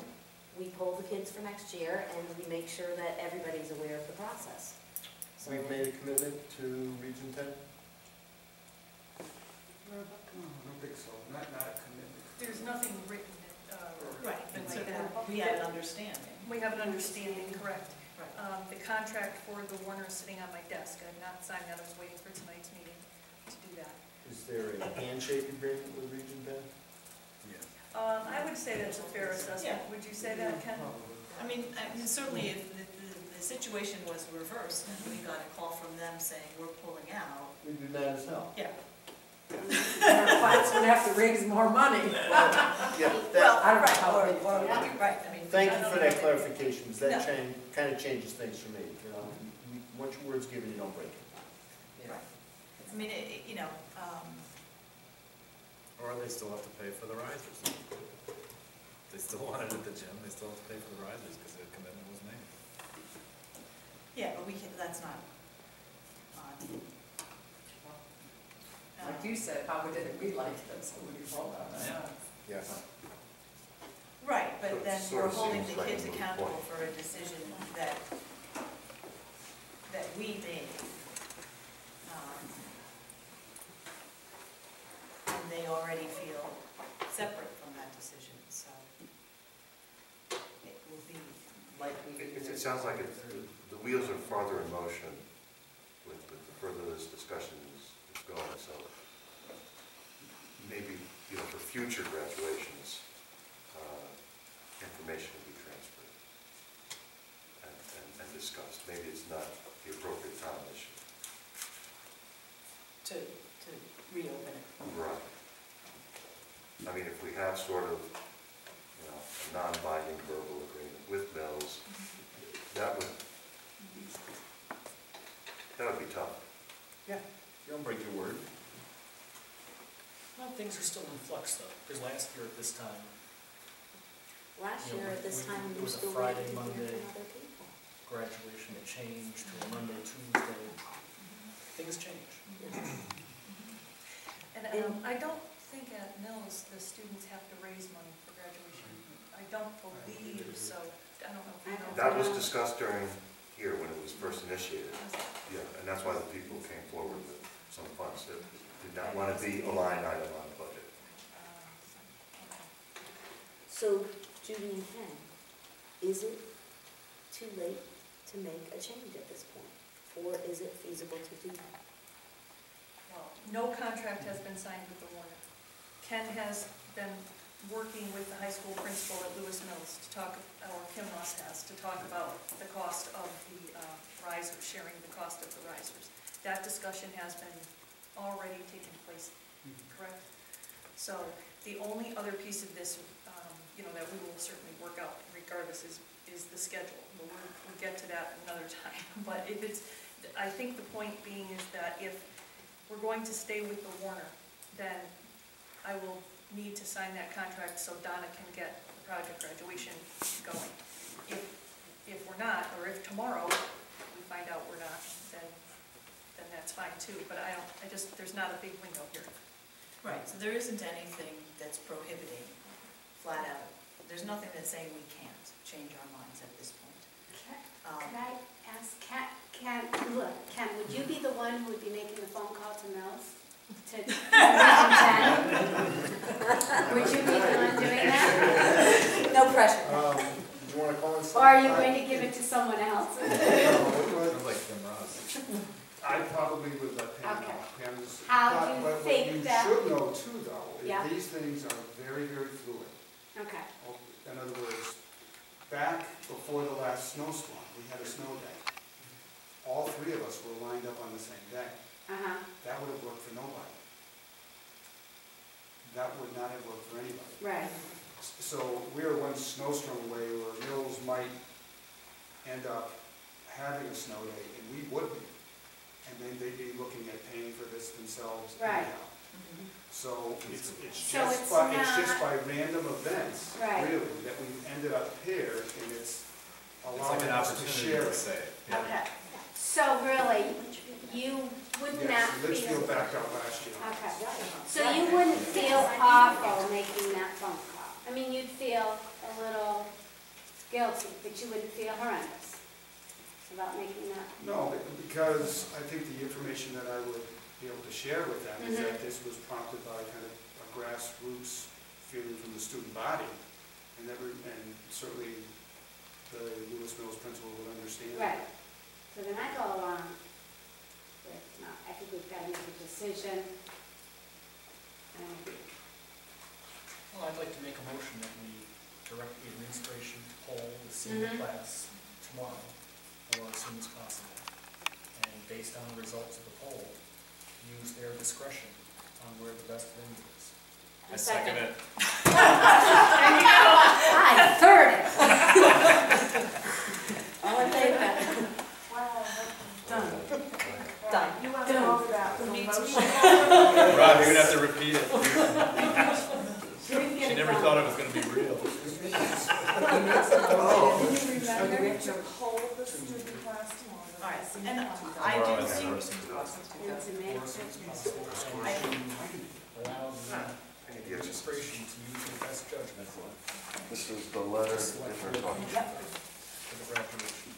We poll the kids for next year, and we make sure that everybody's aware of the process. So we've made a commitment to Region 10? I don't think so, not a commitment. There's nothing written, Right, and but like that. we have an understanding. We have an understanding, correct. The contract for the Warner is sitting on my desk. I've not signed that. I was waiting for tonight's meeting to do that. Is there a handshake agreement with Region Bend? I would say that's a fair assessment. Would you say that, Ken? I mean, certainly if the situation was reversed and we got a call from them saying we're pulling out. We'd be mad as hell. Yeah. Our class would have to raise more money. Yeah, Well, I don't know right, how or, big- right, I mean. thank I you don't for know that if- clarification, because that No. kind of changes things for me, you know? Once your word's given, you don't break it. Right. I mean, you know, Or they still have to pay for the risers. They still want it at the gym, they still have to pay for the risers because the commitment was made. yeah, but we can, that's not. Like you said, how did it be like this? Who would you hold on that? Yeah. Right, So but it then sort we're of holding seems the like kids a moot accountable point. for a decision that we made. And they already feel separate from that decision, so it will be likely. It sounds like the wheels are farther in motion with the further this discussion is going, so maybe, for future graduations, information will be transferred and discussed. Maybe it's not the appropriate time this year. To reopen it. Right. I mean, if we have sort of, a non-binding verbal agreement with Mills, that would be tough. Yeah, you don't break your word. Well, things are still in flux though, because last year at this time, Last year at this time, it we were was a still Friday, waiting to hear Monday. from other people. graduation had changed to a Monday, Tuesday. Things change. And I don't think at Mills, the students have to raise money for graduation. I don't believe so. I don't know if you know. That was discussed during here when it was first initiated. Yeah, and that's why the people came forward with some funds that did not want to be a line item on the budget. So, Judy and Ken, is it too late to make a change at this point? Or is it feasible to do that? Well, no contract has been signed with the Warner. Ken has been working with the high school principal at Lewis Mills to talk, or Kim Ross has, to talk about the cost of the risers, sharing the cost of the risers. That discussion has been already taken place, correct? So the only other piece of this, that we will certainly work out regardless is the schedule. We'll get to that another time. But if it's, I think the point being is that if we're going to stay with the Warner, then I will need to sign that contract so Donna can get the project graduation going. If we're not, or if tomorrow we find out we're not, then that's fine too. But there's not a big window here. Right, so there isn't anything that's prohibiting, flat out. There's nothing that's saying we can't change our minds at this point. Could I ask, Ken, would you be the one who would be making the phone call to Mills? Would you be the one doing that? No pressure. Do you want to call in? Or are you going to give it to someone else? Sounds like Kim Ross. I probably would let Pam Okay. know. Pam's- How do you but think that- what you should know too, though, Yeah. is these things are very, very fluid. Okay. In other words, back before the last snowstorm, we had a snow day. All three of us were lined up on the same day. Uh-huh. That would have worked for nobody. That would not have worked for anybody. Right. So we're one snowstorm away where Mills might end up having a snow day, and we would be. And then they'd be looking at paying for this themselves Right. anyhow. So it's So just it's by not- random events, Right. really, that we've ended up paired, and it's It's like allowing an us to opportunity share to it. say it. Yeah. Okay. So really, you would not Yes, feel... Litchfield backed out last year. Okay. So you wouldn't feel awful making that phone call? I mean, you'd feel a little guilty, but you wouldn't feel horrendous about making that? No, because I think the information that I would be able to share with them is that this was prompted by kind of a grassroots feeling from the student body, and certainly the Lewis Mills principal would understand. Right. So then I go along with, no, I think we've got to make a decision. And I agree. Well, I'd like to make a motion that we direct the administration to poll the senior class tomorrow, or as soon as possible. And based on the results of the poll, use their discretion on where the best venue is. I second it. I third it. All in favor? Done. You want to talk about the motion? Rob, you're gonna have to repeat it. She never thought it was gonna be real. Did you remember to hold the student class tomorrow? All right, and I Tomorrow did is see, the first thing to do. Allow the administration to use their best judgment This is the letter that we're talking about. for the graduation.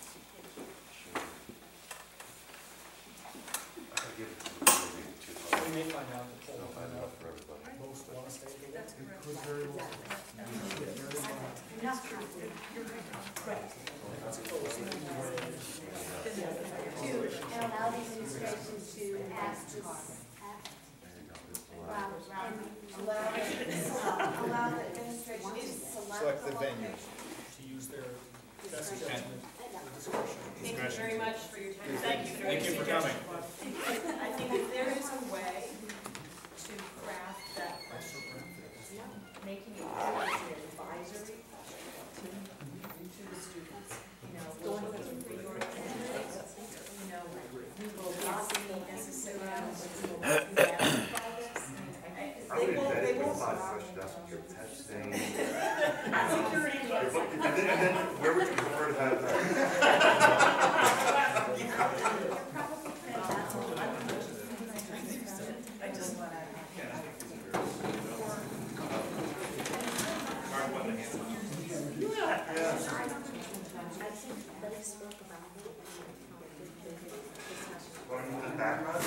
I give it to you, maybe two We times. may find out the poll, No, I know for everybody. most want to stay together. That's correct. To allow the administration to ask this, Allow the administration to select the venue. To use their best judgment or discretion. Thank you very much for your time. thank you for Thank you for coming. I think if there is a way to craft that question, making it more as an advisory to the students, you know, going for your candidates, you know, we will not be necessarily, I would they won't, bet they it's won't. 5 questions, ask your pet stain. Security, yes. And then where would you prefer to have that? I just want to. Want to move this back, Rod?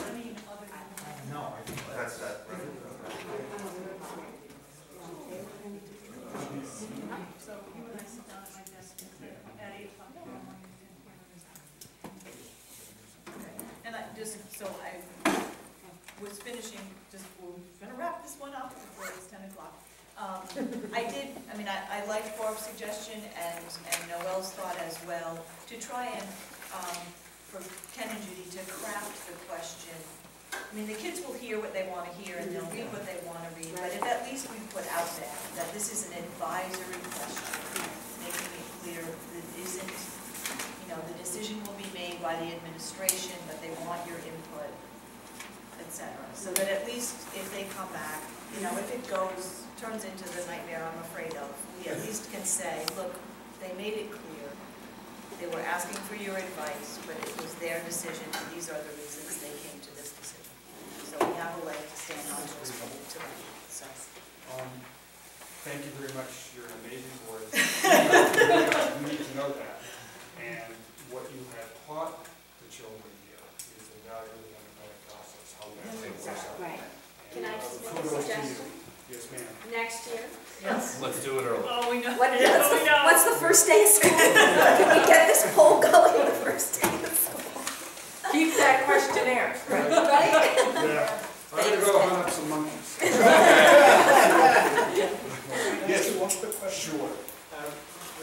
No, I think That's that, right? So you and I sit down at my desk at 8 o'clock tomorrow morning. And I just, so I was finishing, just, we're gonna wrap this one up before it's 10 o'clock. I liked Barb's suggestion and Noel's thought as well, to try and, for Ken and Judy to craft the question. I mean, the kids will hear what they want to hear and they'll read what they want to read, but if at least we put out there that this is an advisory question, making it clear that it isn't, you know, the decision will be made by the administration, but they want your input, etc. So that at least if they come back, you know, if it turns into the nightmare I'm afraid of, we at least can say, look, they made it clear. They were asking for your advice, but it was their decision, and these are the reasons they came to this decision. So we have a leg to stand on to tonight, so. Thank you very much, you're an amazing board. You need to know that. And what you have taught the children here is the value of the democratic process, how that works out. Right. Can I just make a Kudos to you. suggestion? Yes, ma'am. Next year, Yes. Let's do it early. Oh, we know. What's Oh, we know. the first day of school? Can we get this poll going the first day of school? Keep that questionnaire. Right? Yeah, I'm gonna go hunt up some monkeys. Yes, one quick question. Sure.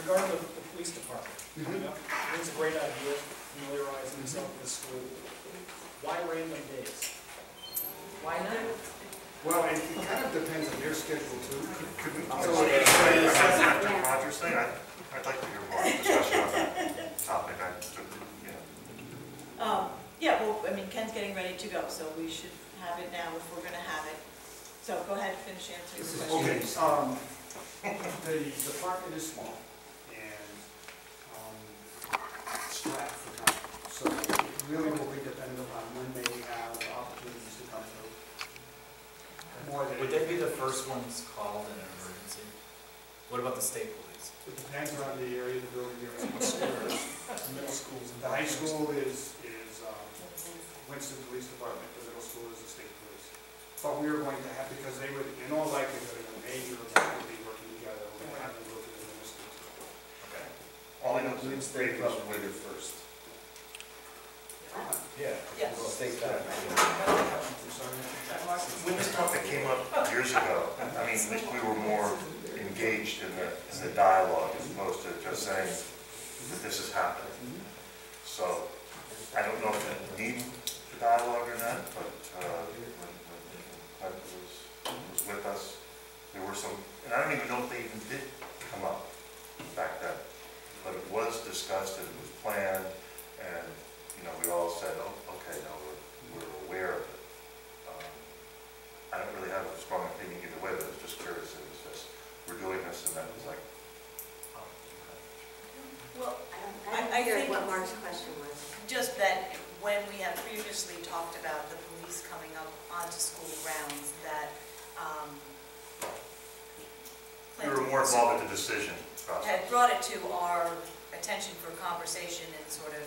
Regarding the police department, coming up, I think it's a great idea, familiarizing yourself with the school. Why random days? Why not? Well, it kind of depends on their schedule too. Could we, So so it- after Roger's thing, I'd like to hear more discussion on that topic. Yeah, well, I mean, Ken's getting ready to go, so we should have it now if we're gonna have it. So go ahead, finish answering the question. Okay, the department is small and strapped for time. So it really will be dependent on when they have opportunities to come through. More than. Would they be the first ones called in an emergency? What about the state police? It depends on the area of the building you're in. The middle schools and The high school is Winston Police Department, the middle school is the state police. But we are going to have, because they would, in all likelihood, in a major event, would be working together, we're going to have them go to the middle school. Okay. All I know was We a stay previous probably winter. first. Yeah. Yes. We'll take that. When this topic came up years ago, I mean, at least we were more engaged in the dialogue as opposed to just saying that this is happening. So I don't know if it needs the dialogue or not, but when Clint was with us, there were some, and I don't even know if they even did come up back then, but it was discussed and it was planned, and, you know, we all said, oh, okay, now we're aware of it. I don't really have a strong opinion either way, but I was just curious, it was just, we're doing this, and then it was like, oh, okay. Well, I I hear think what Mark's question was. just that when we have previously talked about the police coming up onto school grounds, that We were more involved in the decision process. had brought it to our attention for conversation and sort of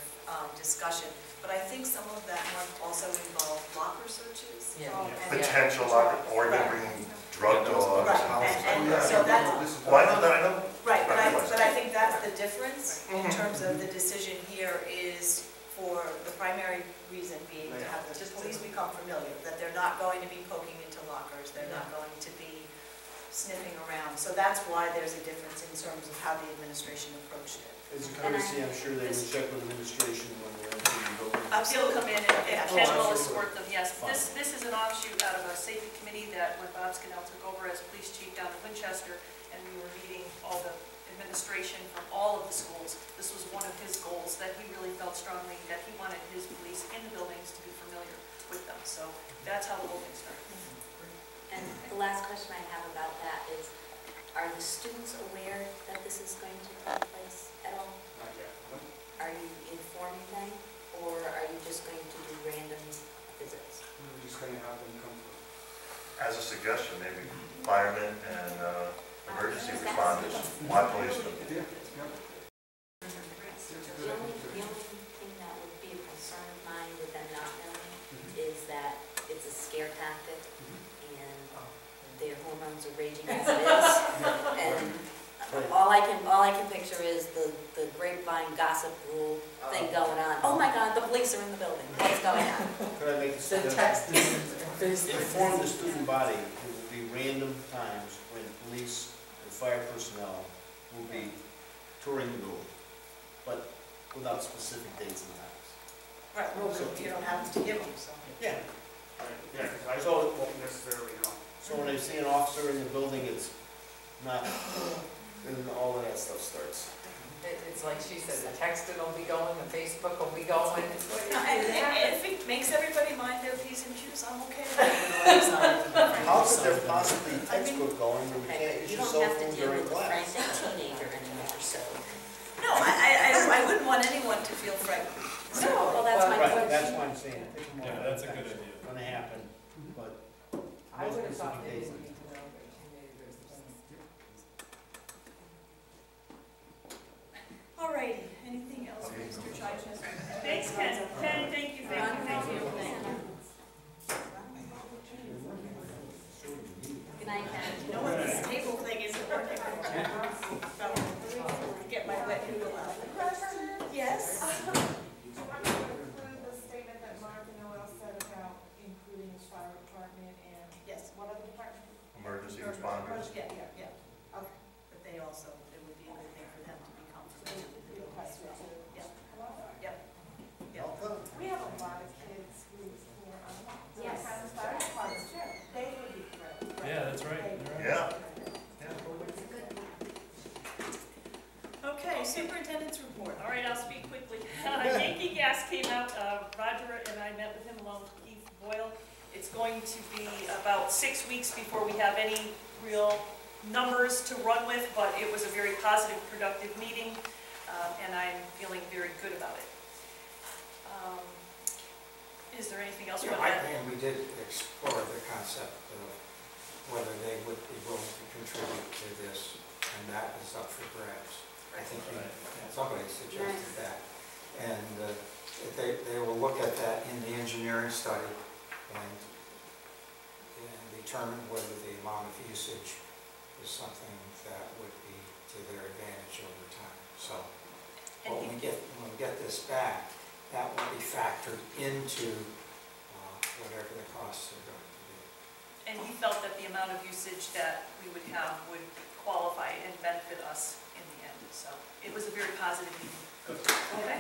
discussion. But I think some of that might also involve locker searches. Yeah. And- Potential, or even bringing drug dogs. Right, and so that's, Well, I know that, I know. right, but I think that's the difference in terms of the decision here is for the primary reason being to have the police become familiar, that they're not going to be poking into lockers, they're not going to be sniffing around. So that's why there's a difference in terms of how the administration approached it. As a courtesy, I'm sure they would check with administration when they're entering the building. Still come in and Oh, Ken will absolutely. escort them, yes. Fine. This is an offshoot out of a safety committee that when Bob Scannell took over as police chief down in Winchester, and we were meeting all the administration from all of the schools. This was one of his goals, that he really felt strongly that he wanted his police in the buildings to be familiar with them. So that's how the whole thing started. And the last question I have about that is, are the students aware that this is going to take place at all? Not yet. Are you informing them, or are you just going to do random visits? We're just gonna have them come through. As a suggestion, maybe firemen and emergency responders, my policemen. The only thing that would be a concern of mine with them not knowing is that it's a scare tactic, and their hormones are raging as it is. And all I can picture is the grapevine gossip rule thing going on. Oh my God, the police are in the building. What's going on? Could I make a suggestion? Inform the student body, there will be random times when police and fire personnel will be touring the building, but without specific dates and times. Right, well, you don't have to give them, so. Yeah. Yeah, because I won't necessarily know. So when I see an officer in the building, it's not, and all of that stuff starts. It's like she said, the texting will be going, the Facebook will be going. And if it makes everybody mind their P's and Q's, I'm okay with it. How could there possibly be textbook going when you Okay, can't but use you your don't cell have to phone deal during with the class? frantic teenager anymore, so. No, I wouldn't want anyone to feel frightened. No, well, that's my Right, question. that's why I'm saying, take them all. Yeah, that's a good idea. It's gonna happen, but I no would have thought specific they dates. would need to know that teenagers. All righty, anything else, Mr. Chichester? Thanks, Ken. Ken, thank you, thank you, thank you. Good night, Ken. You know what, this table thing isn't working. Get my wet noodle out. Yes? Do you want me to include the statement that Mark and Noel said about including the fire department and Yes. what other department? Emergency responders. Yeah. Okay. But they also, it would be a good thing for them to be comfortable with the buildings. Yep. We have a lot of kids who are on the Yes. fire department too. They would be thrilled. Yeah, that's right. Yeah. Okay, superintendent's report. All right, I'll speak quickly. Yankee Gas came out, Roger and I met with him along with Keith Boyle. It's going to be about 6 weeks before we have any real numbers to run with, but it was a very positive, productive meeting, and I'm feeling very good about it. Is there anything else you want to add? And we did explore the concept of whether they would be willing to contribute to this, and that is up for grabs. I think somebody suggested that. And they will look at that in the engineering study and determine whether the amount of usage is something that would be to their advantage over time. So this back, that will be factored into whatever the costs are going to be. And he felt that the amount of usage that we would have would qualify and benefit us in the end. So it was a very positive meeting. Okay.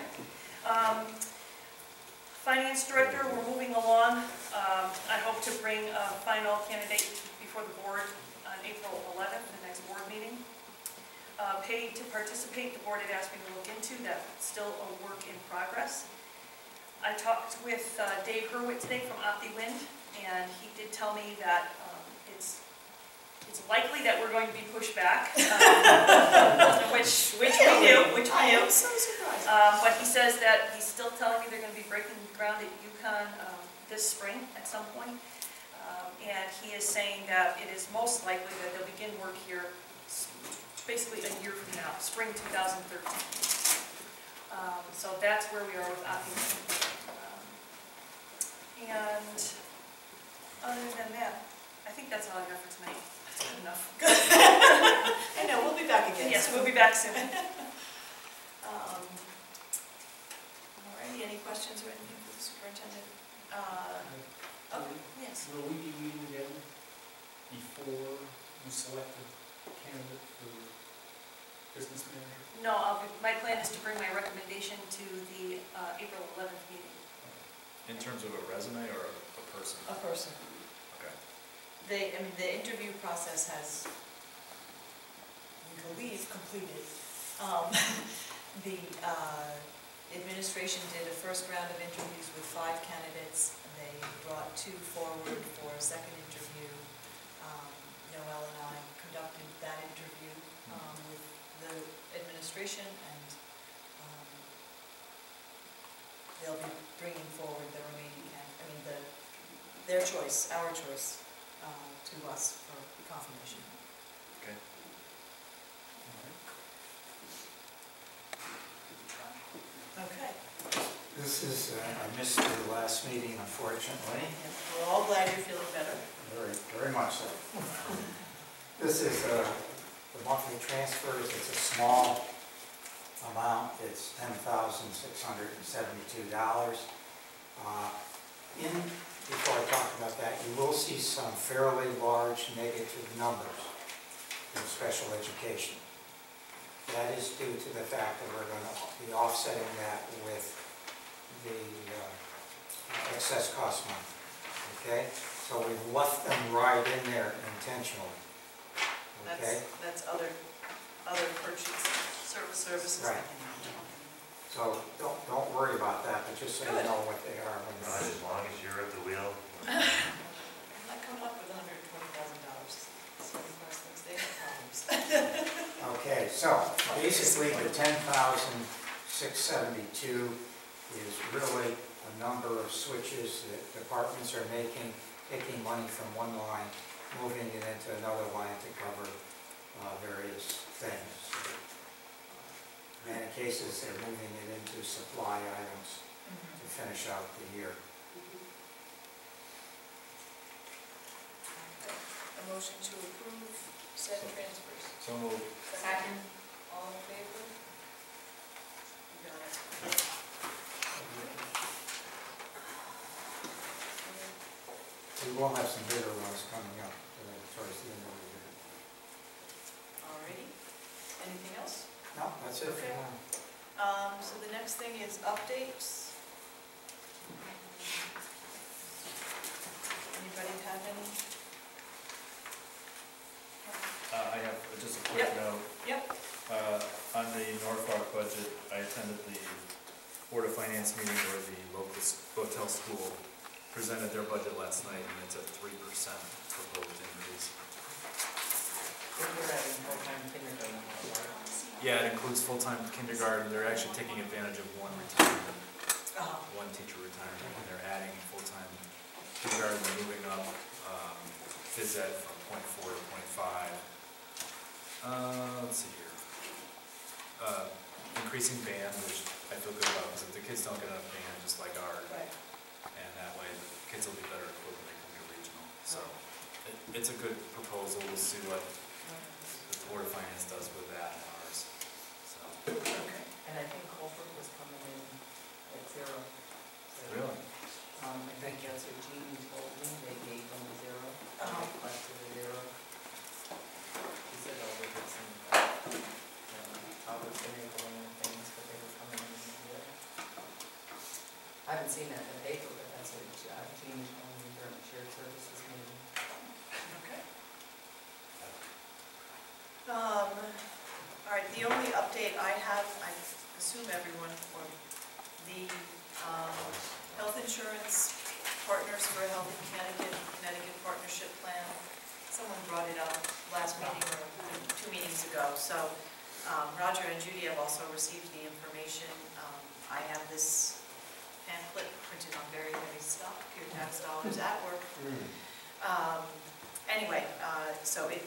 Finance Director, we're moving along. I hope to bring a final candidate before the board on April 11th, the next board meeting. Paid to participate, the board had asked me to look into. That's still a work in progress. I talked with Dave Hurwitz today from OptiWind, and he did tell me that it's likely that we're going to be pushed back, which we knew. I am so surprised. But he says that he's still telling me they're going to be breaking ground at UConn this spring at some point. And he is saying that it is most likely that they'll begin work here basically a year from now, spring 2013. So that's where we are with OptiWind. And other than that, I think that's all I got for tonight. That's good enough. I know, we'll be back again. Yes, we'll be back soon. Alrighty, any questions or anything for the superintendent? Okay, yes. Will we be meeting again before you select a candidate for business manager? No, my plan is to bring my recommendation to the April 11th meeting. In terms of a resume or a person? A person. Okay. The interview process has, we believe, completed. The administration did a first round of interviews with 5 candidates. They brought 2 forward for a second interview. Noel and I conducted that interview with the administration, and they'll be bringing forward the remaining, their choice, our choice, to us for confirmation. Okay. Okay. This is, I missed the last meeting, unfortunately. We're all glad you're feeling better. Very, very much so. This is the monthly transfers. It's a small amount. It's $10,672. Before I talk about that, you will see some fairly large negative numbers in special education. That is due to the fact that we're going to be offsetting that with the excess cost money. Okay? So we've left them right in there intentionally. Okay? That's other purchase services. Right. So don't worry about that, but just so you know what they are. As long as you're at the wheel. I'm not coming up with $120,000. So of course, they have problems. Okay, so basically the $10,672 is really a number of switches that departments are making, taking money from one line, moving it into another line to cover various things. In many cases, they're moving it into supply items to finish out the year. A motion to approve said transfers. So moved. Second. All in favor? You got it. We will have some bigger ones coming up towards the end of the year. Alrighty. Anything else? No, that's it for Okay. now. So the next thing is updates. Anybody have any? I have just a quick note. Yep. On the Norfolk budget, I attended the Board of Finance meeting where the local hotel school presented their budget last night, and it's a 3% proposed increase. Yeah, it includes full-time kindergarten. They're actually taking advantage of one retirement, one teacher retirement, and they're adding full-time kindergarten, they're moving up phys ed from 0.4 to 0.5. Let's see here. Increasing band, which I feel good about, because if the kids don't get enough band, just like art, and that way the kids will be better equipped when they come to regional. So it's a good proposal. We'll see what the Board of Finance does with that and ours. So. Okay. And I think Colbert was coming in haven't seen that in the paper, but that's what Jean's calling it during shared services meeting. Okay. All right, the only update I have, I assume everyone, or the health insurance Partners for a Healthy Connecticut Partnership Plan. Someone brought it up last meeting or 2 meetings ago. So Roger and Judy have also received the information. I have this pamphlet printed on very heavy stuff, your tax dollars at work. Anyway, so it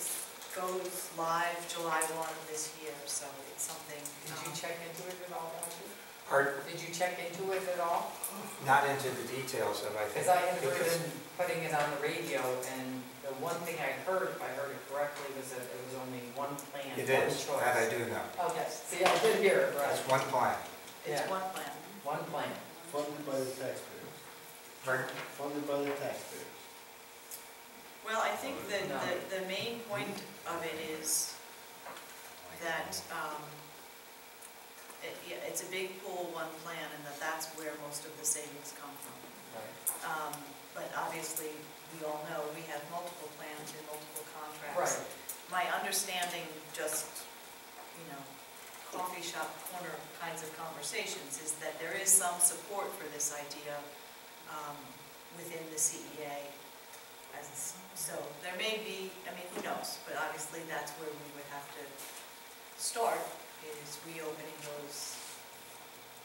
goes live July 1 of this year, so it's something. Did you check into it at all, Roger? Pardon? Did you check into it at all? Not into the details of, I think. Because I had heard them putting it on the radio, and the one thing I heard, if I heard it correctly, was that there was only one plan, It one is, choice. that I do know. Oh, yes, see, I did hear it, right. It's one plan. It's Yeah. one plan. One plan. Funded by the taxpayers. Pardon? Funded by the taxpayers. Well, I think that the main point of it is that it's a big pool, one plan, and that's where most of the savings come from. Right. But obviously, we all know we have multiple plans and multiple contracts. Right. My understanding, just, coffee shop corner kinds of conversations, is that there is some support for this idea within the CEA. So there may be, who knows, but obviously that's where we would have to start, is reopening those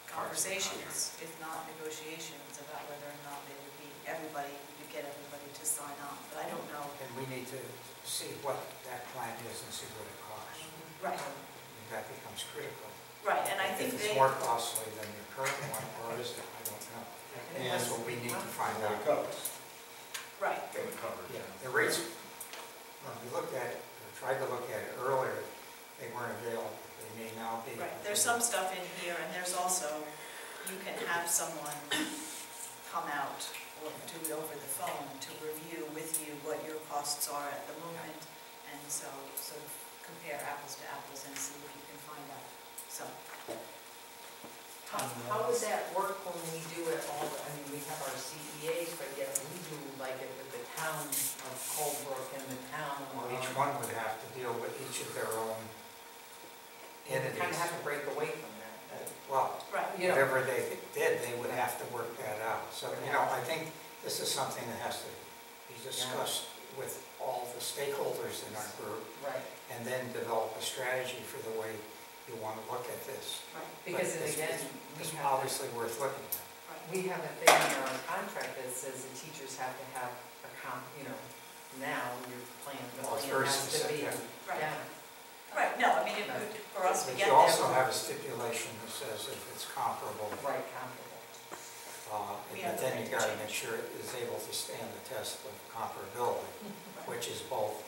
conversations, if not negotiations, about whether or not they would be everybody, we could get everybody to sign on, but I don't know. And we need to see what that plan is and see what it costs. Right. And that becomes critical. Right, and I think If it's more costly than the current one, or is it, I don't know. And that's what we need to find out. Right. Yeah, the rates, when we looked at it, or tried to look at it earlier, they weren't available. They may now be. Right, there's some stuff in here, and there's also, you can have someone come out or do it over the phone to review with you what your costs are at the moment, and so sort of compare apples to apples and see if you can find out. So. How does that work when we do it all, we have our CEAs, but yet we do like it with the town of Colebrook and the town Well, of. each one would have to deal with each of their own entities. Kind of have to break away from that. Well, right. Whatever they did, they would have to work that out. So, I think this is something that has to be discussed with all the stakeholders in our group. Right. And then develop a strategy for the way you want to look at this. Right. Because again, it's obviously worth looking at. We have a thing in our contract that says the teachers have to have a now your plan, the Well, it's plan very has to be. specific. Right. Yeah. Right, no, it would, for us to But get you there. also have a stipulation that says if it's comparable. Right, comparable. But then you gotta make sure it is able to stand the test of comparability, which is both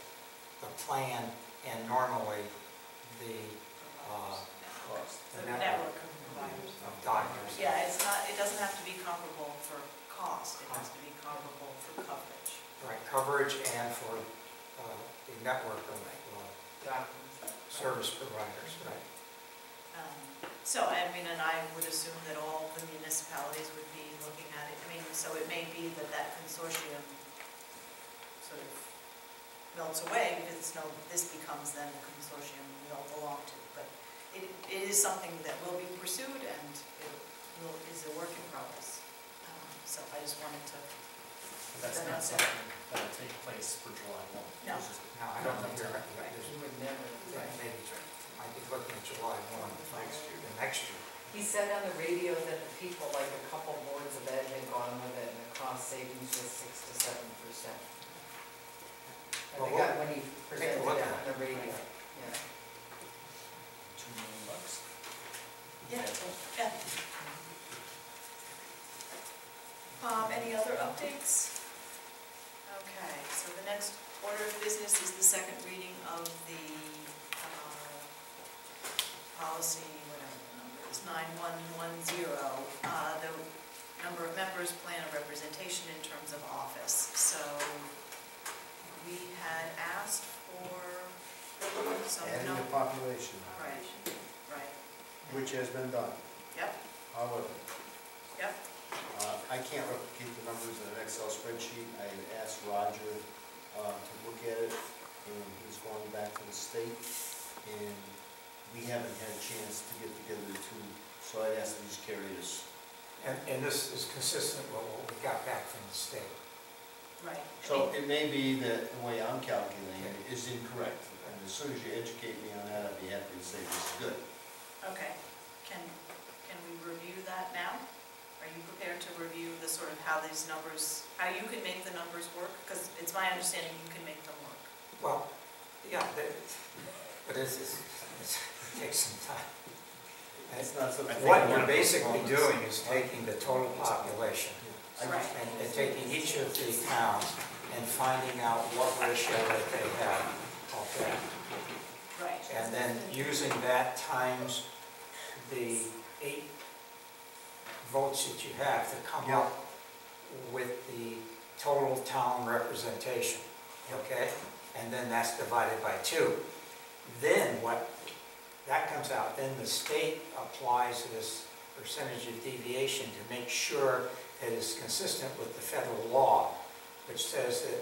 the plan and normally the network of providers. of doctors. Yeah, it doesn't have to be comparable for cost, it has to be comparable for coverage. Right, coverage and for the network of service providers, right? So, and I would assume that all the municipalities would be looking at it. So it may be that consortium sort of melts away because this becomes then the consortium we all belong to. But it is something that will be pursued and it is a work in progress. So I just wanted to. That's not something that will take place for July 1. No. No, I don't think you're right. You would never. Maybe, might be looking at July 1 the next year. He said on the radio that the people, like a couple boards of ed had gone with it and the cost savings was 6 to 7%. I think when he presented it on the radio. Yeah. $2 million. Yeah. Any other updates? Okay, so the next order of business is the second reading of the policy, whatever the number is, 9110, the number of members, plan of representation in terms of office. So we had asked for some Adding the population. Right. Which has been done. Yep. However, Yep. I can't replicate the numbers in an Excel spreadsheet. I had asked Roger to look at it, and he's going back to the state, and we haven't had a chance to get together so I'd ask that he's carry this. And this is consistent with what we got back from the state. Right. So it may be that the way I'm calculating it is incorrect, and as soon as you educate me on that, I'd be happy to say this is good. Okay, can we review that now? Are you prepared to review the sort of how these numbers, how you can make the numbers work? Because it's my understanding you can make them work. Well, yeah, but it takes some time. It's not something. What you're basically doing is taking the total population Right. and taking each of the towns and finding out what ratio that they have of that. Right. And then using that times the 8 votes that you have to come up with the total town representation, okay? And then that's divided by 2. Then what that comes out, then the state applies this percentage of deviation to make sure it is consistent with the federal law, which says that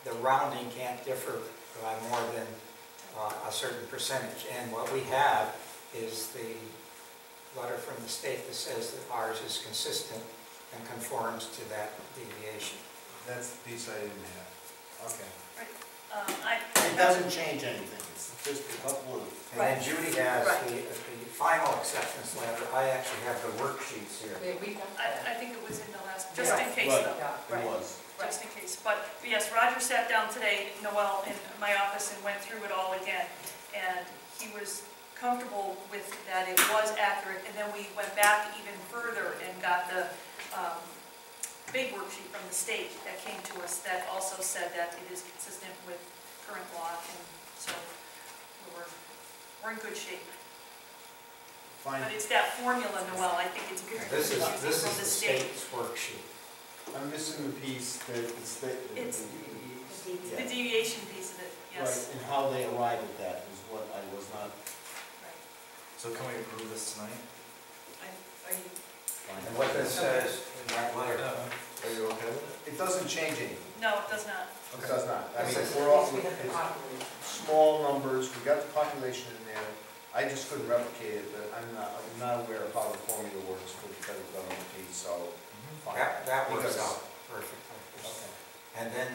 the rounding can't differ by more than a certain percentage. And what we have is the letter from the state that says that ours is consistent and conforms to that deviation. That's the piece I didn't have. Okay. It It doesn't change anything, it's just a couple of. And then Judy has the final acceptance letter. I actually have the worksheets here. I think it was in the last, just in case though. It was. Just in case. But yes, Roger sat down today, Noel, in my office and went through it all again. And he was comfortable with that it was accurate. And then we went back even further and got the big worksheet from the state that came to us that also said that it is consistent with current law. And so we're in good shape. Fine. But it's that formula, Noel, I think it's very This is confusing the from the state. state's worksheet. I'm missing the piece that the state. It's Yeah. the deviation piece of it, Right, yes. and how they arrive at that is what I was not. So can we approve this tonight? Are you? And what this says in that letter. Are you okay with it? It doesn't change anything. No, it does not. It does not. I mean, It says we're all, we have the it's population. small numbers, we got the population in there. I just couldn't replicate it, but I'm not aware of how the formula works for the federal government piece, so. fine. That works Because- out perfectly. Okay. And then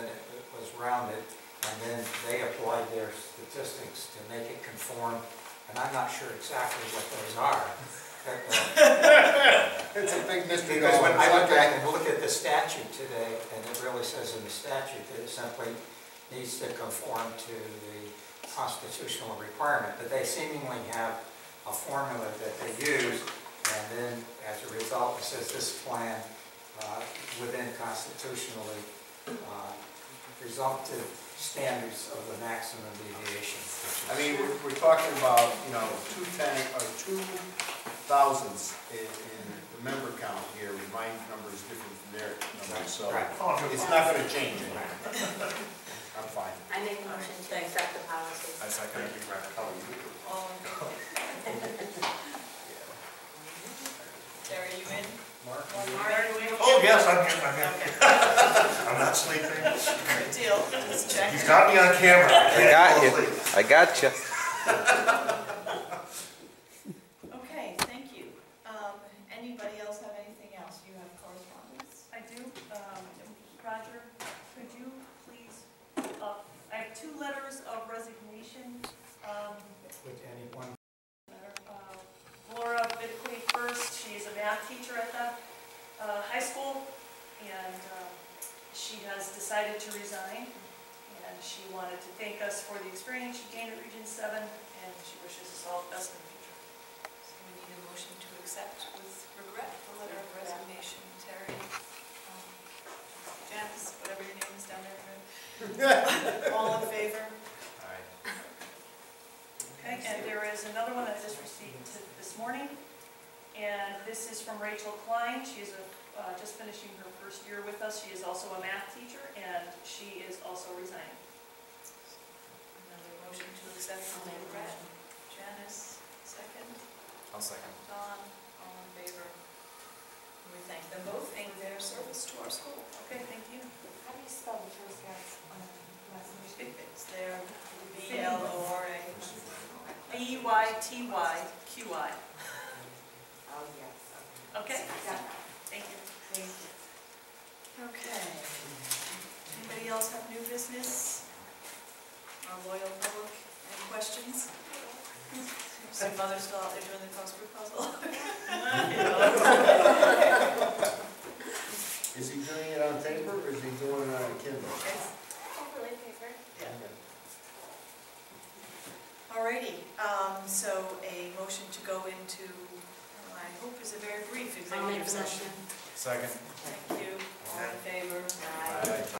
it was rounded, and then they applied their statistics to make it conform, and I'm not sure exactly what those are. It's a big mystery. Because when I went back and looked at the statute today, and it really says in the statute that it simply needs to conform to the constitutional requirement, but they seemingly have a formula that they use, and then as a result, it says this plan within constitutionally presumptive standards of the maximum deviation. I mean, we're talking about, 2 thousandths in the member count here. My number is different from their number, so it's not going to change anything. I'm fine. I make a motion to accept the policy. I second it. All in favor? Terry, you in? Mark? Oh, yes, I'm here. Okay, I'm not sleeping. good deal, just check. He's got me on camera. I got you. I got you. Okay, thank you. Anybody else have anything else? You have correspondence? I do. Roger, could you please, I have 2 letters of resignation. With anyone. Laura Bidquay first, she is a math teacher at the high school, and she has decided to resign, and she wanted to thank us for the experience she gained at Region 7, and she wishes us all the best in the future. So we need a motion to accept with regret the letter of resignation. Terry, Janice, whatever your name is down there. All in favor? Okay, and there is another one that I just received this morning, and this is from Rachel Klein. She is just finishing her first year with us. She is also a math teacher, and she is also resigning. Another motion to accept with regret. Janice, second. I'll second. Don, all in favor? We thank BYTYQI. Oh, yes. Okay? Yeah. Thank you. Okay. Anybody else have new business? Our loyal public, any questions? See mother still out there doing the crossword puzzle? Is he doing it on paper or is he doing it on Kindle? Hopefully paper. Yeah. Alrighty, so a motion to go into, I hope is a very brief I'll make executive the session. motion. Second. Thank you, all in favor? Aye.